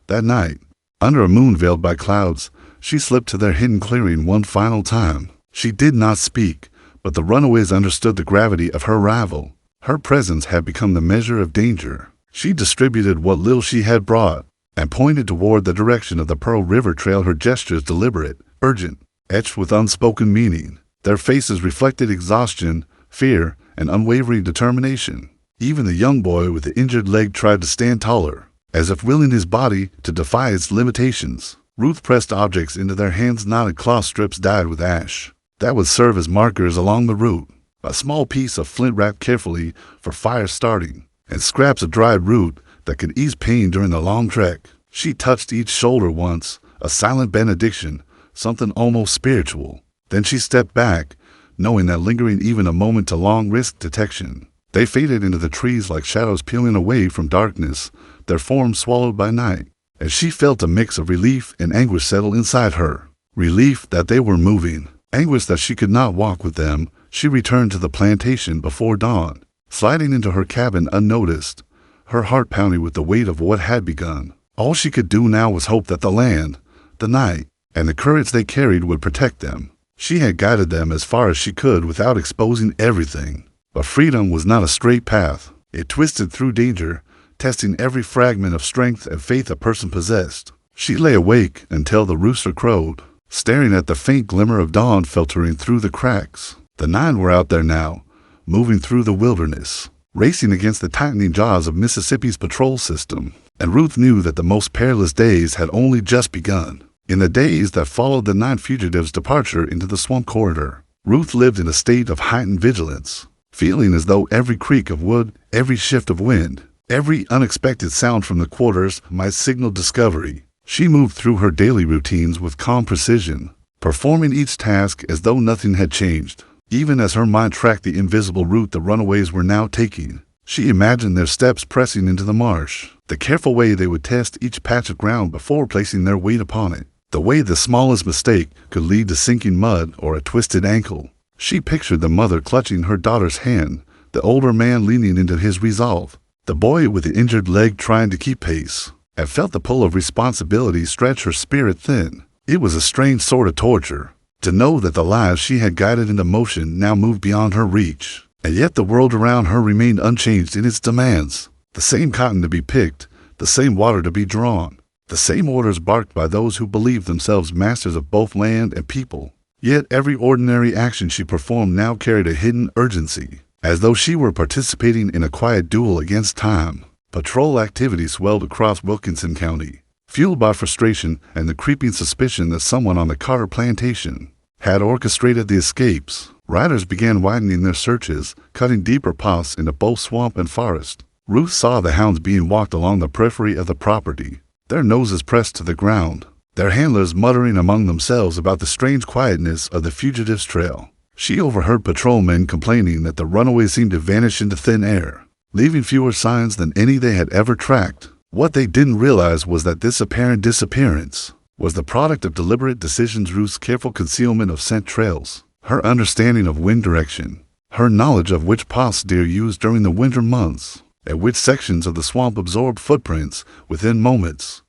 Speaker 1: that night, under a moon veiled by clouds, she slipped to their hidden clearing one final time. She did not speak, but the runaways understood the gravity of her arrival. Her presence had become the measure of danger. She distributed what little she had brought and pointed toward the direction of the Pearl River Trail, her gestures deliberate, urgent, etched with unspoken meaning. Their faces reflected exhaustion, fear, and unwavering determination. Even the young boy with the injured leg tried to stand taller, as if willing his body to defy its limitations. Ruth pressed objects into their hands, knotted cloth strips dyed with ash. That would serve as markers along the route. A small piece of flint wrapped carefully for fire starting, and scraps of dried root that could ease pain during the long trek. She touched each shoulder once, a silent benediction, something almost spiritual. Then she stepped back, knowing that lingering even a moment to long risk detection. They faded into the trees like shadows peeling away from darkness, their forms swallowed by night. As she felt a mix of relief and anguish settle inside her. Relief that they were moving, anguish that she could not walk with them, she returned to the plantation before dawn, sliding into her cabin unnoticed, her heart pounding with the weight of what had begun. All she could do now was hope that the land, the night, and the courage they carried would protect them. She had guided them as far as she could without exposing everything. But freedom was not a straight path. It twisted through danger, testing every fragment of strength and faith a person possessed. She lay awake until the rooster crowed, staring at the faint glimmer of dawn filtering through the cracks. The 9 were out there now, moving through the wilderness, racing against the tightening jaws of Mississippi's patrol system. And Ruth knew that the most perilous days had only just begun. In the days that followed the 9 fugitives' departure into the swamp corridor, Ruth lived in a state of heightened vigilance, feeling as though every creak of wood, every shift of wind, every unexpected sound from the quarters might signal discovery. She moved through her daily routines with calm precision, performing each task as though nothing had changed. Even as her mind tracked the invisible route the runaways were now taking, she imagined their steps pressing into the marsh, the careful way they would test each patch of ground before placing their weight upon it, the way the smallest mistake could lead to sinking mud or a twisted ankle. She pictured the mother clutching her daughter's hand, the older man leaning into his resolve, the boy with the injured leg trying to keep pace, and felt the pull of responsibility stretch her spirit thin. It was a strange sort of torture, to know that the lives she had guided into motion now moved beyond her reach, and yet the world around her remained unchanged in its demands. The same cotton to be picked, the same water to be drawn, the same orders barked by those who believed themselves masters of both land and people. Yet every ordinary action she performed now carried a hidden urgency, as though she were participating in a quiet duel against time. Patrol activity swelled across Wilkinson County, fueled by frustration and the creeping suspicion that someone on the Carter plantation had orchestrated the escapes. Riders began widening their searches, cutting deeper paths into both swamp and forest. Ruth saw the hounds being walked along the periphery of the property, their noses pressed to the ground, their handlers muttering among themselves about the strange quietness of the fugitives' trail. She overheard patrolmen complaining that the runaways seemed to vanish into thin air, leaving fewer signs than any they had ever tracked. What they didn't realize was that this apparent disappearance was the product of deliberate decisions. Ruth's careful concealment of scent trails, her understanding of wind direction, her knowledge of which paths deer used during the winter months, and which sections of the swamp absorbed footprints within moments.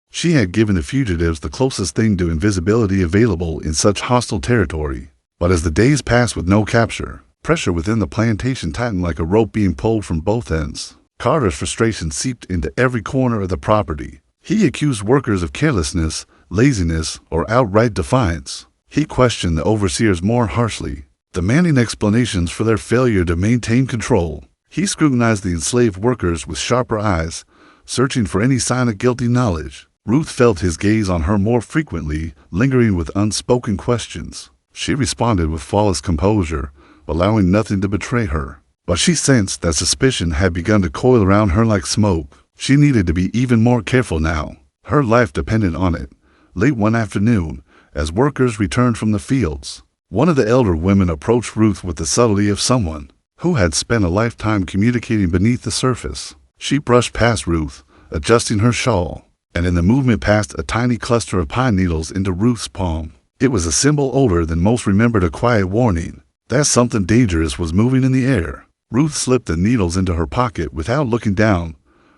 Speaker 1: She had given the fugitives the closest thing to invisibility available in such hostile territory. But as the days passed with no capture, pressure within the plantation tightened like a rope being pulled from both ends. Carter's frustration seeped into every corner of the property. He accused workers of carelessness, laziness, or outright defiance. He questioned the overseers more harshly, demanding explanations for their failure to maintain control. He scrutinized the enslaved workers with sharper eyes, searching for any sign of guilty knowledge. Ruth felt his gaze on her more frequently, lingering with unspoken questions. She responded with flawless composure, allowing nothing to betray her. But she sensed that suspicion had begun to coil around her like smoke. She needed to be even more careful now. Her life depended on it. Late one afternoon, as workers returned from the fields, one of the elder women approached Ruth with the subtlety of someone who had spent a lifetime communicating beneath the surface. She brushed past Ruth, adjusting her shawl, and in the movement passed a tiny cluster of pine needles into Ruth's palm. It was a symbol older than most remembered, a quiet warning that something dangerous was moving in the air. Ruth slipped the needles into her pocket without looking down,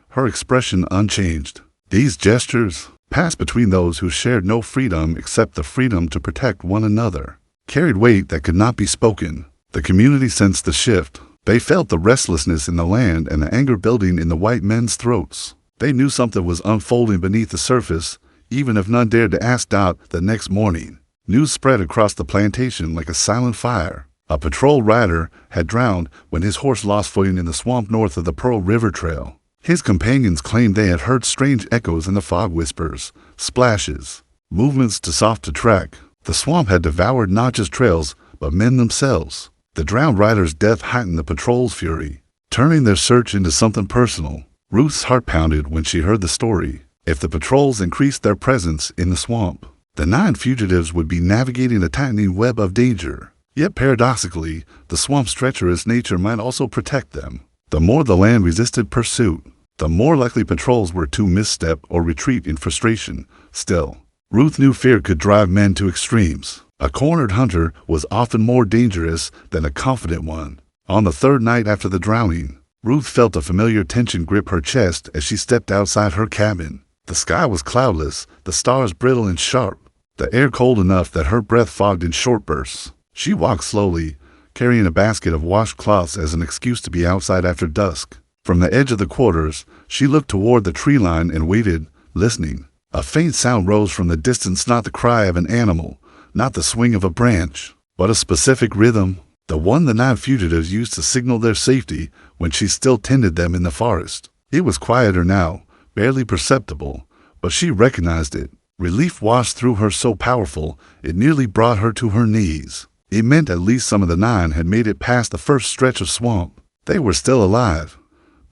Speaker 1: her expression unchanged. These gestures, passed between those who shared no freedom except the freedom to protect one another, carried weight that could not be spoken. The community sensed the shift. They felt the restlessness in the land and the anger building in the white men's throats. They knew something was unfolding beneath the surface, even if none dared to ask doubt. The next morning, news spread across the plantation like a silent fire. A patrol rider had drowned when his horse lost footing in the swamp north of the Pearl River Trail. His companions claimed they had heard strange echoes in the fog, whispers, splashes, movements too soft to track. The swamp had devoured not just trails, but men themselves. The drowned rider's death heightened the patrol's fury, turning their search into something personal. Ruth's heart pounded when she heard the story. If the patrols increased their presence in the swamp, the 9 fugitives would be navigating a tightening web of danger. Yet paradoxically, the swamp's treacherous nature might also protect them. The more the land resisted pursuit, the more likely patrols were to misstep or retreat in frustration. Still, Ruth knew fear could drive men to extremes. A cornered hunter was often more dangerous than a confident one. On the third night after the drowning, Ruth felt a familiar tension grip her chest as she stepped outside her cabin. The sky was cloudless, the stars brittle and sharp, the air cold enough that her breath fogged in short bursts. She walked slowly, carrying a basket of washcloths as an excuse to be outside after dusk. From the edge of the quarters, she looked toward the tree line and waited, listening. A faint sound rose from the distance, not the cry of an animal, not the swing of a branch, but a specific rhythm, the one the 9 fugitives used to signal their safety when she still tended them in the forest. It was quieter now, barely perceptible, but she recognized it. Relief washed through her so powerful it nearly brought her to her knees. It meant at least some of the 9 had made it past the first stretch of swamp. They were still alive.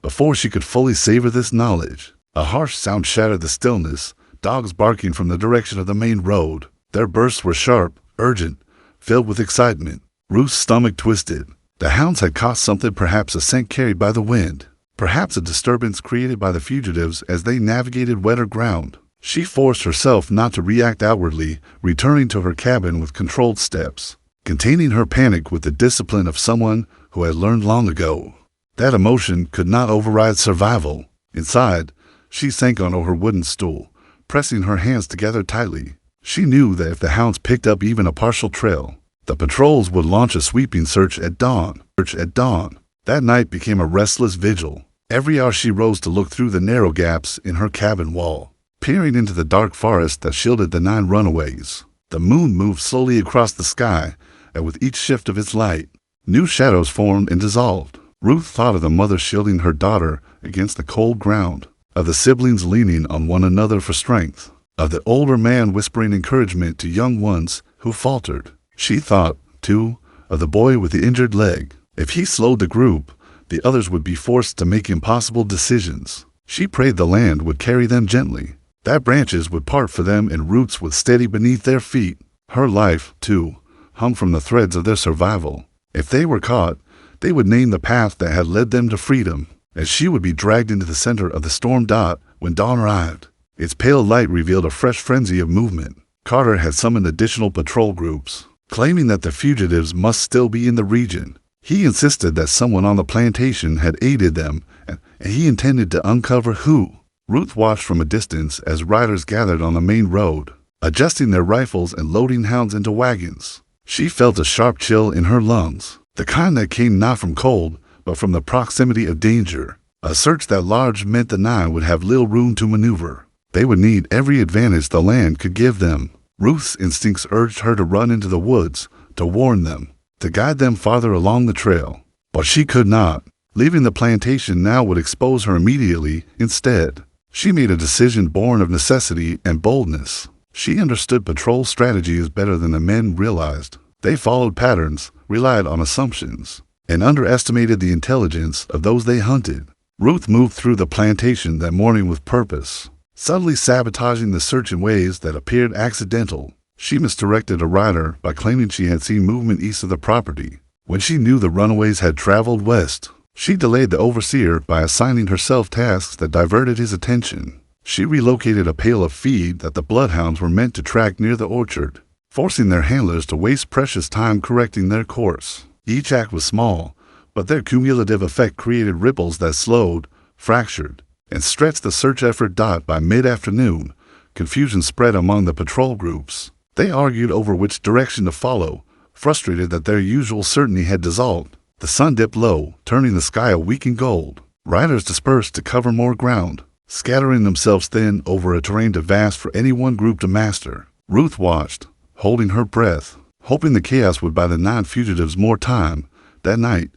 Speaker 1: Before she could fully savor this knowledge, a harsh sound shattered the stillness, dogs barking from the direction of the main road. Their bursts were sharp, urgent, filled with excitement. Ruth's stomach twisted. The hounds had caught something, perhaps a scent carried by the wind, perhaps a disturbance created by the fugitives as they navigated wetter ground. She forced herself not to react outwardly, returning to her cabin with controlled steps, containing her panic with the discipline of someone who had learned long ago. That emotion could not override survival. Inside, she sank onto her wooden stool, pressing her hands together tightly. She knew that if the hounds picked up even a partial trail, the patrols would launch a sweeping search at dawn. That night became a restless vigil. Every hour she rose to look through the narrow gaps in her cabin wall, peering into the dark forest that shielded the 9 runaways. The moon moved slowly across the sky, and with each shift of its light, new shadows formed and dissolved. Ruth thought of the mother shielding her daughter against the cold ground, of the siblings leaning on one another for strength, of the older man whispering encouragement to young ones who faltered. She thought, too, of the boy with the injured leg. If he slowed the group, the others would be forced to make impossible decisions. She prayed the land would carry them gently, that branches would part for them and roots would steady beneath their feet. Her life, too, hung from the threads of their survival. If they were caught, they would name the path that had led them to freedom, and she would be dragged into the center of the storm dot when dawn arrived. Its pale light revealed a fresh frenzy of movement. Carter had summoned additional patrol groups, claiming that the fugitives must still be in the region. He insisted that someone on the plantation had aided them, and he intended to uncover who. Ruth watched from a distance as riders gathered on the main road, adjusting their rifles and loading hounds into wagons. She felt a sharp chill in her lungs, the kind that came not from cold, but from the proximity of danger. A search that large meant the 9 would have little room to maneuver. They would need every advantage the land could give them. Ruth's instincts urged her to run into the woods, to warn them, to guide them farther along the trail. But she could not. Leaving the plantation now would expose her immediately. Instead, she made a decision born of necessity and boldness. She understood patrol strategies better than the men realized. They followed patterns, relied on assumptions, and underestimated the intelligence of those they hunted. Ruth moved through the plantation that morning with purpose, subtly sabotaging the search in ways that appeared accidental. She misdirected a rider by claiming she had seen movement east of the property, when she knew the runaways had traveled west. She delayed the overseer by assigning herself tasks that diverted his attention. She relocated a pail of feed that the bloodhounds were meant to track near the orchard, forcing their handlers to waste precious time correcting their course. Each act was small, but their cumulative effect created ripples that slowed, fractured, and stretched the search effort. By mid-afternoon, confusion spread among the patrol groups. They argued over which direction to follow, frustrated that their usual certainty had dissolved. The sun dipped low, turning the sky a weakened gold. Riders dispersed to cover more ground, scattering themselves thin over a terrain too vast for any one group to master. Ruth watched, holding her breath, hoping the chaos would buy the 9 fugitives more time. That night,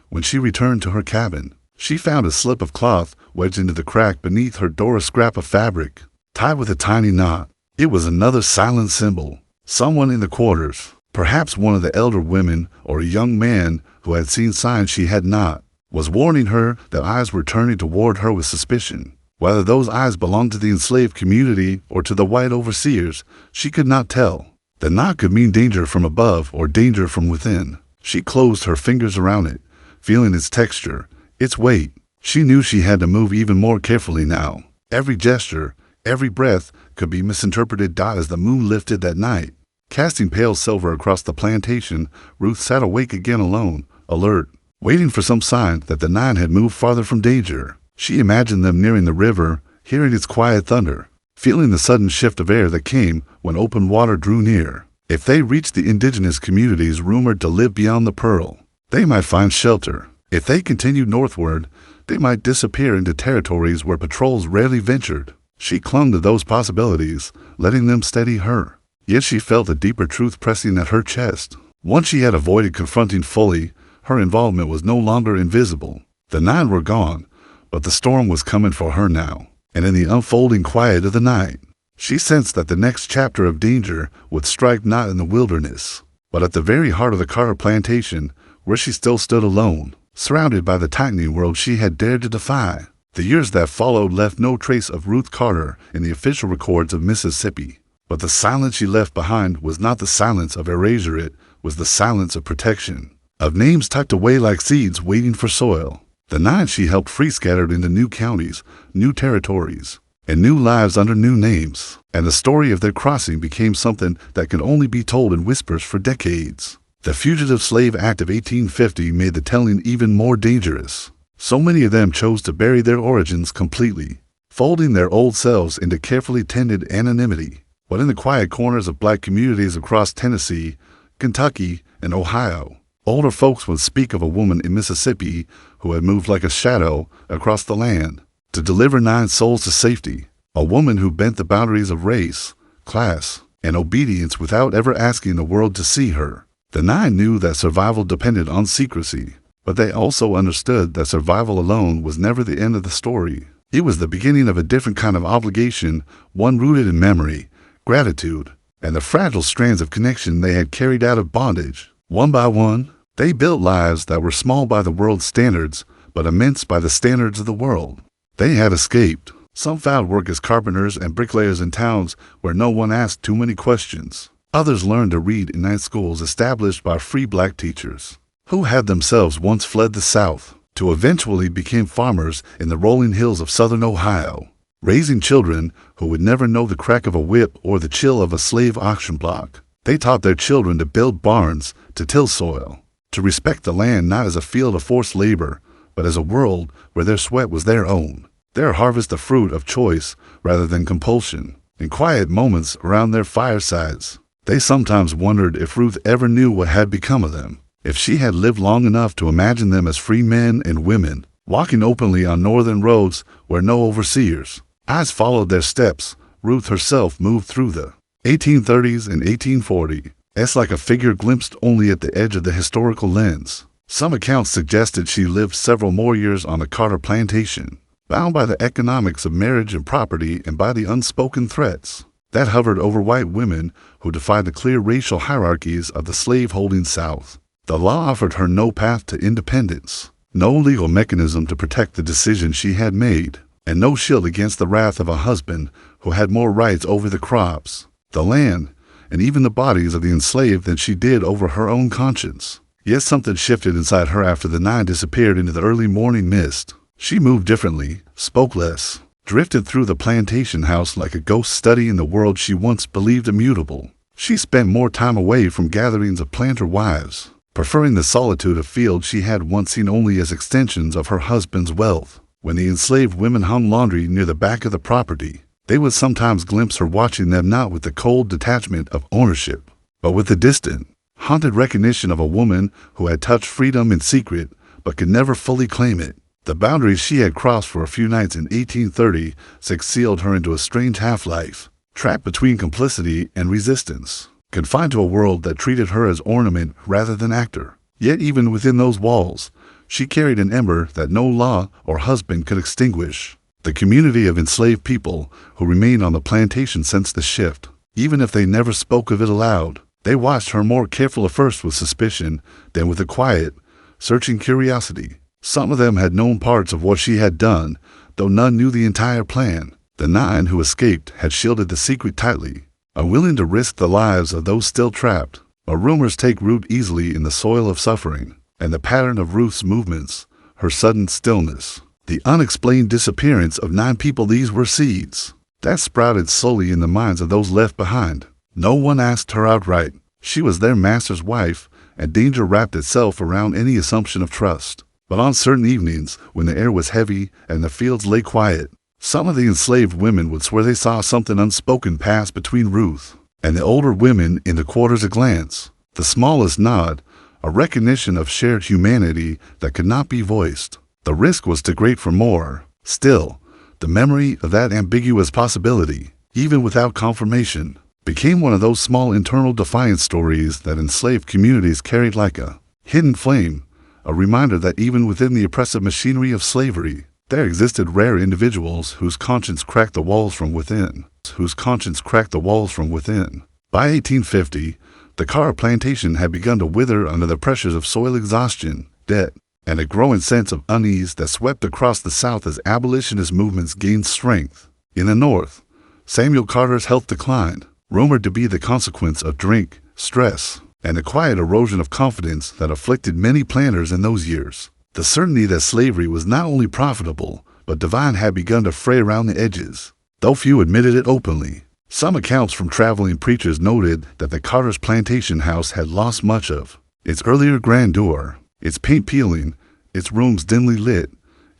Speaker 1: when she returned to her cabin, she found a slip of cloth wedged into the crack beneath her door, a scrap of fabric, tied with a tiny knot. It was another silent symbol. Someone in the quarters, perhaps one of the elder women or a young man who had seen signs she had not, was warning her that eyes were turning toward her with suspicion. Whether those eyes belonged to the enslaved community or to the white overseers, she could not tell. The knot could mean danger from above or danger from within. She closed her fingers around it, feeling its texture, its weight. She knew she had to move even more carefully now. Every gesture, every breath could be misinterpreted. As the moon lifted that night, casting pale silver across the plantation, Ruth sat awake again, alone, alert, waiting for some sign that the 9 had moved farther from danger. She imagined them nearing the river, hearing its quiet thunder, feeling the sudden shift of air that came when open water drew near. If they reached the indigenous communities rumored to live beyond the Pearl, they might find shelter. If they continued northward, they might disappear into territories where patrols rarely ventured. She clung to those possibilities, letting them steady her. Yet she felt a deeper truth pressing at her chest. Once she had avoided confronting fully, her involvement was no longer invisible. The 9 were gone, but the storm was coming for her now, and in the unfolding quiet of the night, she sensed that the next chapter of danger would strike not in the wilderness, but at the very heart of the Carter plantation, where she still stood alone, surrounded by the tightening world she had dared to defy. The years that followed left no trace of Ruth Carter in the official records of Mississippi, but the silence she left behind was not the silence of erasure, it was the silence of protection, of names tucked away like seeds waiting for soil. The 9 she helped free scattered into new counties, new territories, and new lives under new names, and the story of their crossing became something that could only be told in whispers for decades. The Fugitive Slave Act of 1850 made the telling even more dangerous. So many of them chose to bury their origins completely, folding their old selves into carefully tended anonymity. But in the quiet corners of black communities across Tennessee, Kentucky, and Ohio, older folks would speak of a woman in Mississippi who had moved like a shadow across the land to deliver 9 souls to safety, a woman who bent the boundaries of race, class, and obedience without ever asking the world to see her. The 9 knew that survival depended on secrecy, but they also understood that survival alone was never the end of the story. It was the beginning of a different kind of obligation, one rooted in memory, gratitude, and the fragile strands of connection they had carried out of bondage. One by one, they built lives that were small by the world's standards, but immense by the standards of the world. They had escaped. Some found work as carpenters and bricklayers in towns where no one asked too many questions. Others learned to read in night schools established by free black teachers, who had themselves once fled the South, to eventually become farmers in the rolling hills of southern Ohio, raising children who would never know the crack of a whip or the chill of a slave auction block. They taught their children to build barns, to till soil, to respect the land not as a field of forced labor, but as a world where their sweat was their own, their harvest the fruit of choice rather than compulsion. In quiet moments around their firesides, they sometimes wondered if Ruth ever knew what had become of them, if she had lived long enough to imagine them as free men and women, walking openly on northern roads where no overseers. Eyes followed their steps. Ruth herself moved through the 1830s and 1840s, like a figure glimpsed only at the edge of the historical lens. Some accounts suggested she lived several more years on the Carter plantation, bound by the economics of marriage and property and by the unspoken threats that hovered over white women who defied the clear racial hierarchies of the slaveholding South. The law offered her no path to independence, no legal mechanism to protect the decision she had made, and no shield against the wrath of a husband who had more rights over the crops, the land, and even the bodies of the enslaved than she did over her own conscience. Yet something shifted inside her after the nine disappeared into the early morning mist. She moved differently, spoke less, drifted through the plantation house like a ghost studying the world she once believed immutable. She spent more time away from gatherings of planter wives, preferring the solitude of fields she had once seen only as extensions of her husband's wealth. When the enslaved women hung laundry near the back of the property, they would sometimes glimpse her watching them not with the cold detachment of ownership, but with the distant, haunted recognition of a woman who had touched freedom in secret but could never fully claim it. The boundaries she had crossed for a few nights in 1836 sealed her into a strange half-life, trapped between complicity and resistance, confined to a world that treated her as ornament rather than actor. Yet even within those walls, she carried an ember that no law or husband could extinguish. The community of enslaved people who remained on the plantation sensed the shift. Even if they never spoke of it aloud, they watched her more careful at first with suspicion, then with a quiet, searching curiosity. Some of them had known parts of what she had done, though none knew the entire plan. The nine who escaped had shielded the secret tightly, unwilling to risk the lives of those still trapped. But rumors take root easily in the soil of suffering, and the pattern of Ruth's movements, her sudden stillness, the unexplained disappearance of 9 people, these were seeds that sprouted slowly in the minds of those left behind. No one asked her outright. She was their master's wife, and danger wrapped itself around any assumption of trust. But on certain evenings, when the air was heavy and the fields lay quiet, some of the enslaved women would swear they saw something unspoken pass between Ruth and the older women in the quarters. A glance, the smallest nod, a recognition of shared humanity that could not be voiced. The risk was too great for more. Still, the memory of that ambiguous possibility, even without confirmation, became one of those small internal defiance stories that enslaved communities carried like a hidden flame, a reminder that even within the oppressive machinery of slavery, there existed rare individuals whose conscience cracked the walls from within. By 1850, the Carter plantation had begun to wither under the pressures of soil exhaustion, debt, and a growing sense of unease that swept across the South as abolitionist movements gained strength. In the North, Samuel Carter's health declined, rumored to be the consequence of drink, stress, and a quiet erosion of confidence that afflicted many planters in those years. The certainty that slavery was not only profitable, but divine had begun to fray around the edges, though few admitted it openly. Some accounts from traveling preachers noted that the Carter's plantation house had lost much of its earlier grandeur, its paint peeling, its rooms dimly lit,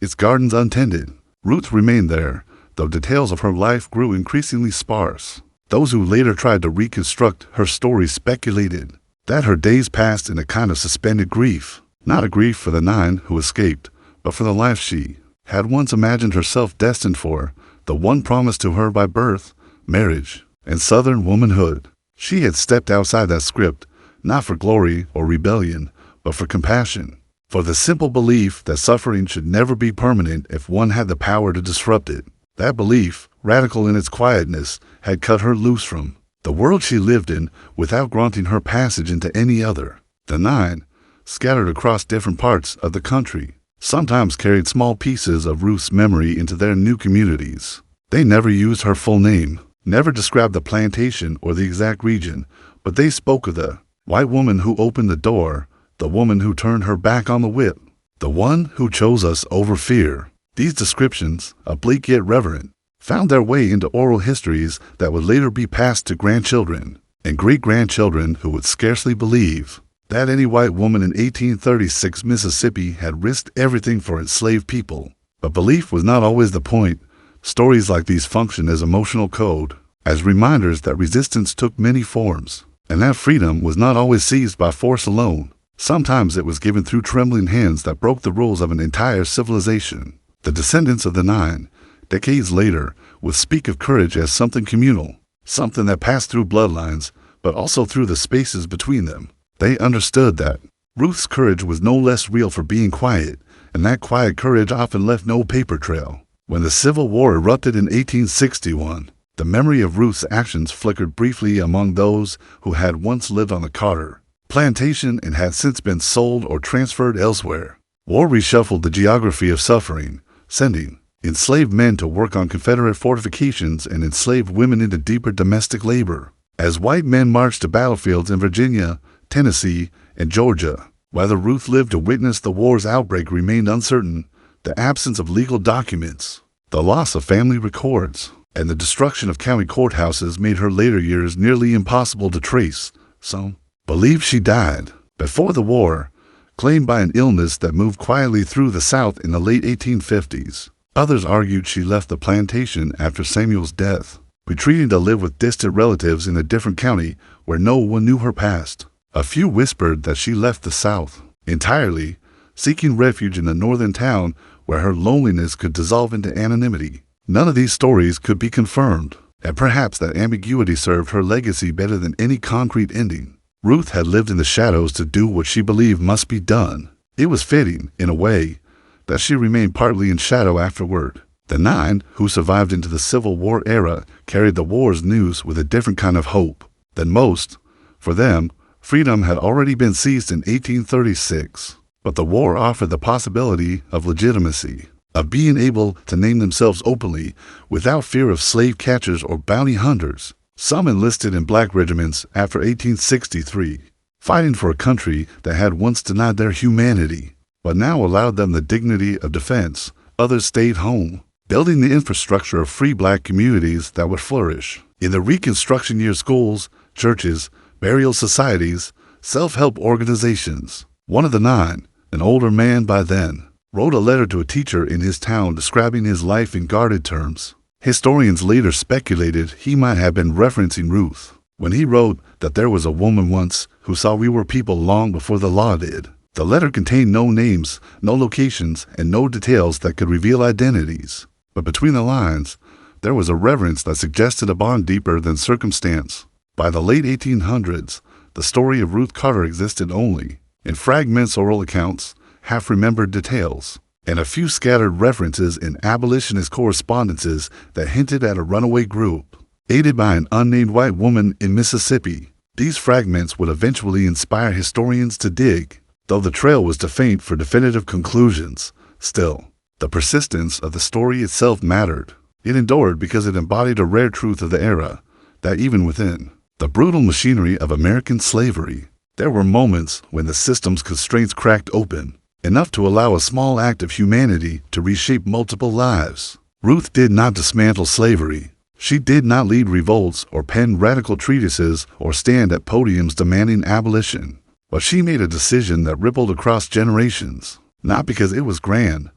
Speaker 1: its gardens untended. Ruth remained there, though details of her life grew increasingly sparse. Those who later tried to reconstruct her story speculated that her days passed in a kind of suspended grief, not a grief for the 9 who escaped, but for the life she had once imagined herself destined for, the one promised to her by birth, marriage, and Southern womanhood. She had stepped outside that script, not for glory or rebellion, but for compassion, for the simple belief that suffering should never be permanent if one had the power to disrupt it. That belief, radical in its quietness, had cut her loose from the world she lived in without granting her passage into any other. The 9, scattered across different parts of the country, sometimes carried small pieces of Ruth's memory into their new communities. They never used her full name, never described the plantation or the exact region, but they spoke of the white woman who opened the door, the woman who turned her back on the whip, the one who chose us over fear. These descriptions, oblique yet reverent, found their way into oral histories that would later be passed to grandchildren and great-grandchildren who would scarcely believe that any white woman in 1836 Mississippi had risked everything for enslaved people. But belief was not always the point. Stories like these function as emotional code, as reminders that resistance took many forms, and that freedom was not always seized by force alone. Sometimes it was given through trembling hands that broke the rules of an entire civilization. The descendants of the 9, decades later, would speak of courage as something communal, something that passed through bloodlines, but also through the spaces between them. They understood that Ruth's courage was no less real for being quiet, and that quiet courage often left no paper trail. When the Civil War erupted in 1861, The memory of Ruth's actions flickered briefly among those who had once lived on the Carter Plantation and had since been sold or transferred elsewhere. War reshuffled the geography of suffering, sending enslaved men to work on Confederate fortifications and enslaved women into deeper domestic labor. As white men marched to battlefields in Virginia, Tennessee, and Georgia, whether Ruth lived to witness the war's outbreak remained uncertain. The absence of legal documents, the loss of family records, and the destruction of county courthouses made her later years nearly impossible to trace. Some believe she died before the war, claimed by an illness that moved quietly through the South in the late 1850s. Others argued she left the plantation after Samuel's death, retreating to live with distant relatives in a different county where no one knew her past. A few whispered that she left the South entirely, seeking refuge in a northern town where her loneliness could dissolve into anonymity. None of these stories could be confirmed, and perhaps that ambiguity served her legacy better than any concrete ending. Ruth had lived in the shadows to do what she believed must be done. It was fitting, in a way, that she remained partly in shadow afterward. The 9, who survived into the Civil War era, carried the war's news with a different kind of hope than most. For them, freedom had already been seized in 1836, but the war offered the possibility of legitimacy, of being able to name themselves openly without fear of slave catchers or bounty hunters. Some enlisted in black regiments after 1863, fighting for a country that had once denied their humanity, but now allowed them the dignity of defense. Others stayed home, building the infrastructure of free black communities that would flourish. In the Reconstruction year, schools, churches, burial societies, self-help organizations. One of the 9, an older man by then, wrote a letter to a teacher in his town describing his life in guarded terms. Historians later speculated he might have been referencing Ruth when he wrote that there was a woman once who saw we were people long before the law did. The letter contained no names, no locations, and no details that could reveal identities. But between the lines, there was a reverence that suggested a bond deeper than circumstance. By the late 1800s, the story of Ruth Carter existed only in fragments, oral accounts, half-remembered details, and a few scattered references in abolitionist correspondences that hinted at a runaway group, aided by an unnamed white woman in Mississippi. These fragments would eventually inspire historians to dig, though the trail was too faint for definitive conclusions. Still, the persistence of the story itself mattered. It endured because it embodied a rare truth of the era, that even within the brutal machinery of American slavery, there were moments when the system's constraints cracked open, enough to allow a small act of humanity to reshape multiple lives. Ruth did not dismantle slavery. She did not lead revolts or pen radical treatises or stand at podiums demanding abolition. But she made a decision that rippled across generations, not because it was grand,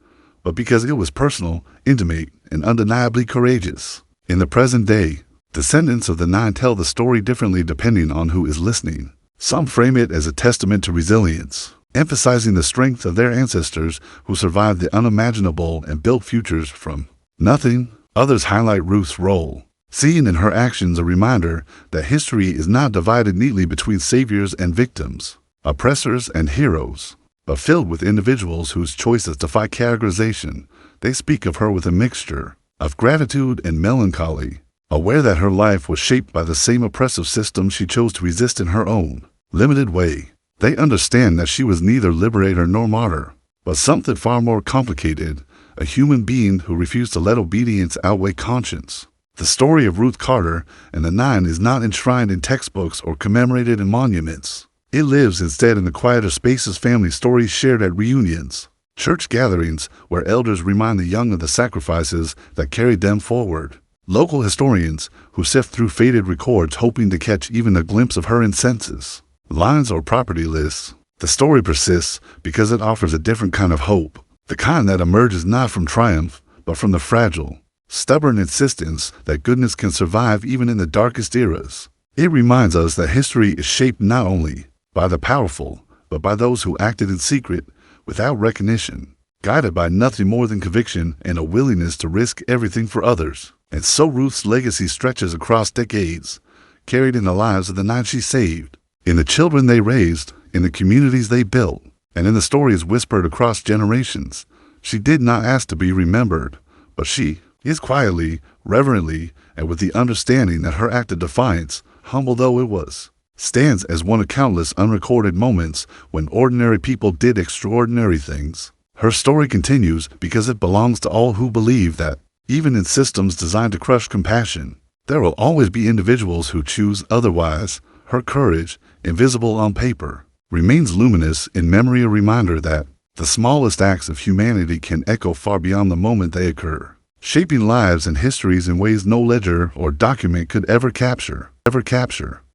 Speaker 1: but because it was personal, intimate, and undeniably courageous. In the present day, descendants of the 9 tell the story differently depending on who is listening. Some frame it as a testament to resilience, emphasizing the strength of their ancestors who survived the unimaginable and built futures from nothing. Others highlight Ruth's role, seeing in her actions a reminder that history is not divided neatly between saviors and victims, oppressors and heroes, but filled with individuals whose choices defy categorization. They speak of her with a mixture of gratitude and melancholy, aware that her life was shaped by the same oppressive system she chose to resist in her own limited way. They understand that she was neither liberator nor martyr, but something far more complicated, a human being who refused to let obedience outweigh conscience. The story of Ruth Carter and the 9 is not enshrined in textbooks or commemorated in monuments. It lives instead in the quieter spaces family stories shared at reunions, church gatherings where elders remind the young of the sacrifices that carried them forward, local historians who sift through faded records hoping to catch even a glimpse of her in census, lines or property lists. The story persists because it offers a different kind of hope, the kind that emerges not from triumph, but from the fragile, stubborn insistence that goodness can survive even in the darkest eras. It reminds us that history is shaped not only by the powerful, but by those who acted in secret, without recognition, guided by nothing more than conviction and a willingness to risk everything for others. And so Ruth's legacy stretches across decades, carried in the lives of the 9 she saved, in the children they raised, in the communities they built, and in the stories whispered across generations. She did not ask to be remembered, but she is quietly, reverently, and with the understanding that her act of defiance, humble though it was, stands as one of countless unrecorded moments when ordinary people did extraordinary things. Her story continues because it belongs to all who believe that, even in systems designed to crush compassion, there will always be individuals who choose otherwise. Her courage, invisible on paper, remains luminous in memory, a reminder that the smallest acts of humanity can echo far beyond the moment they occur, shaping lives and histories in ways no ledger or document could ever capture.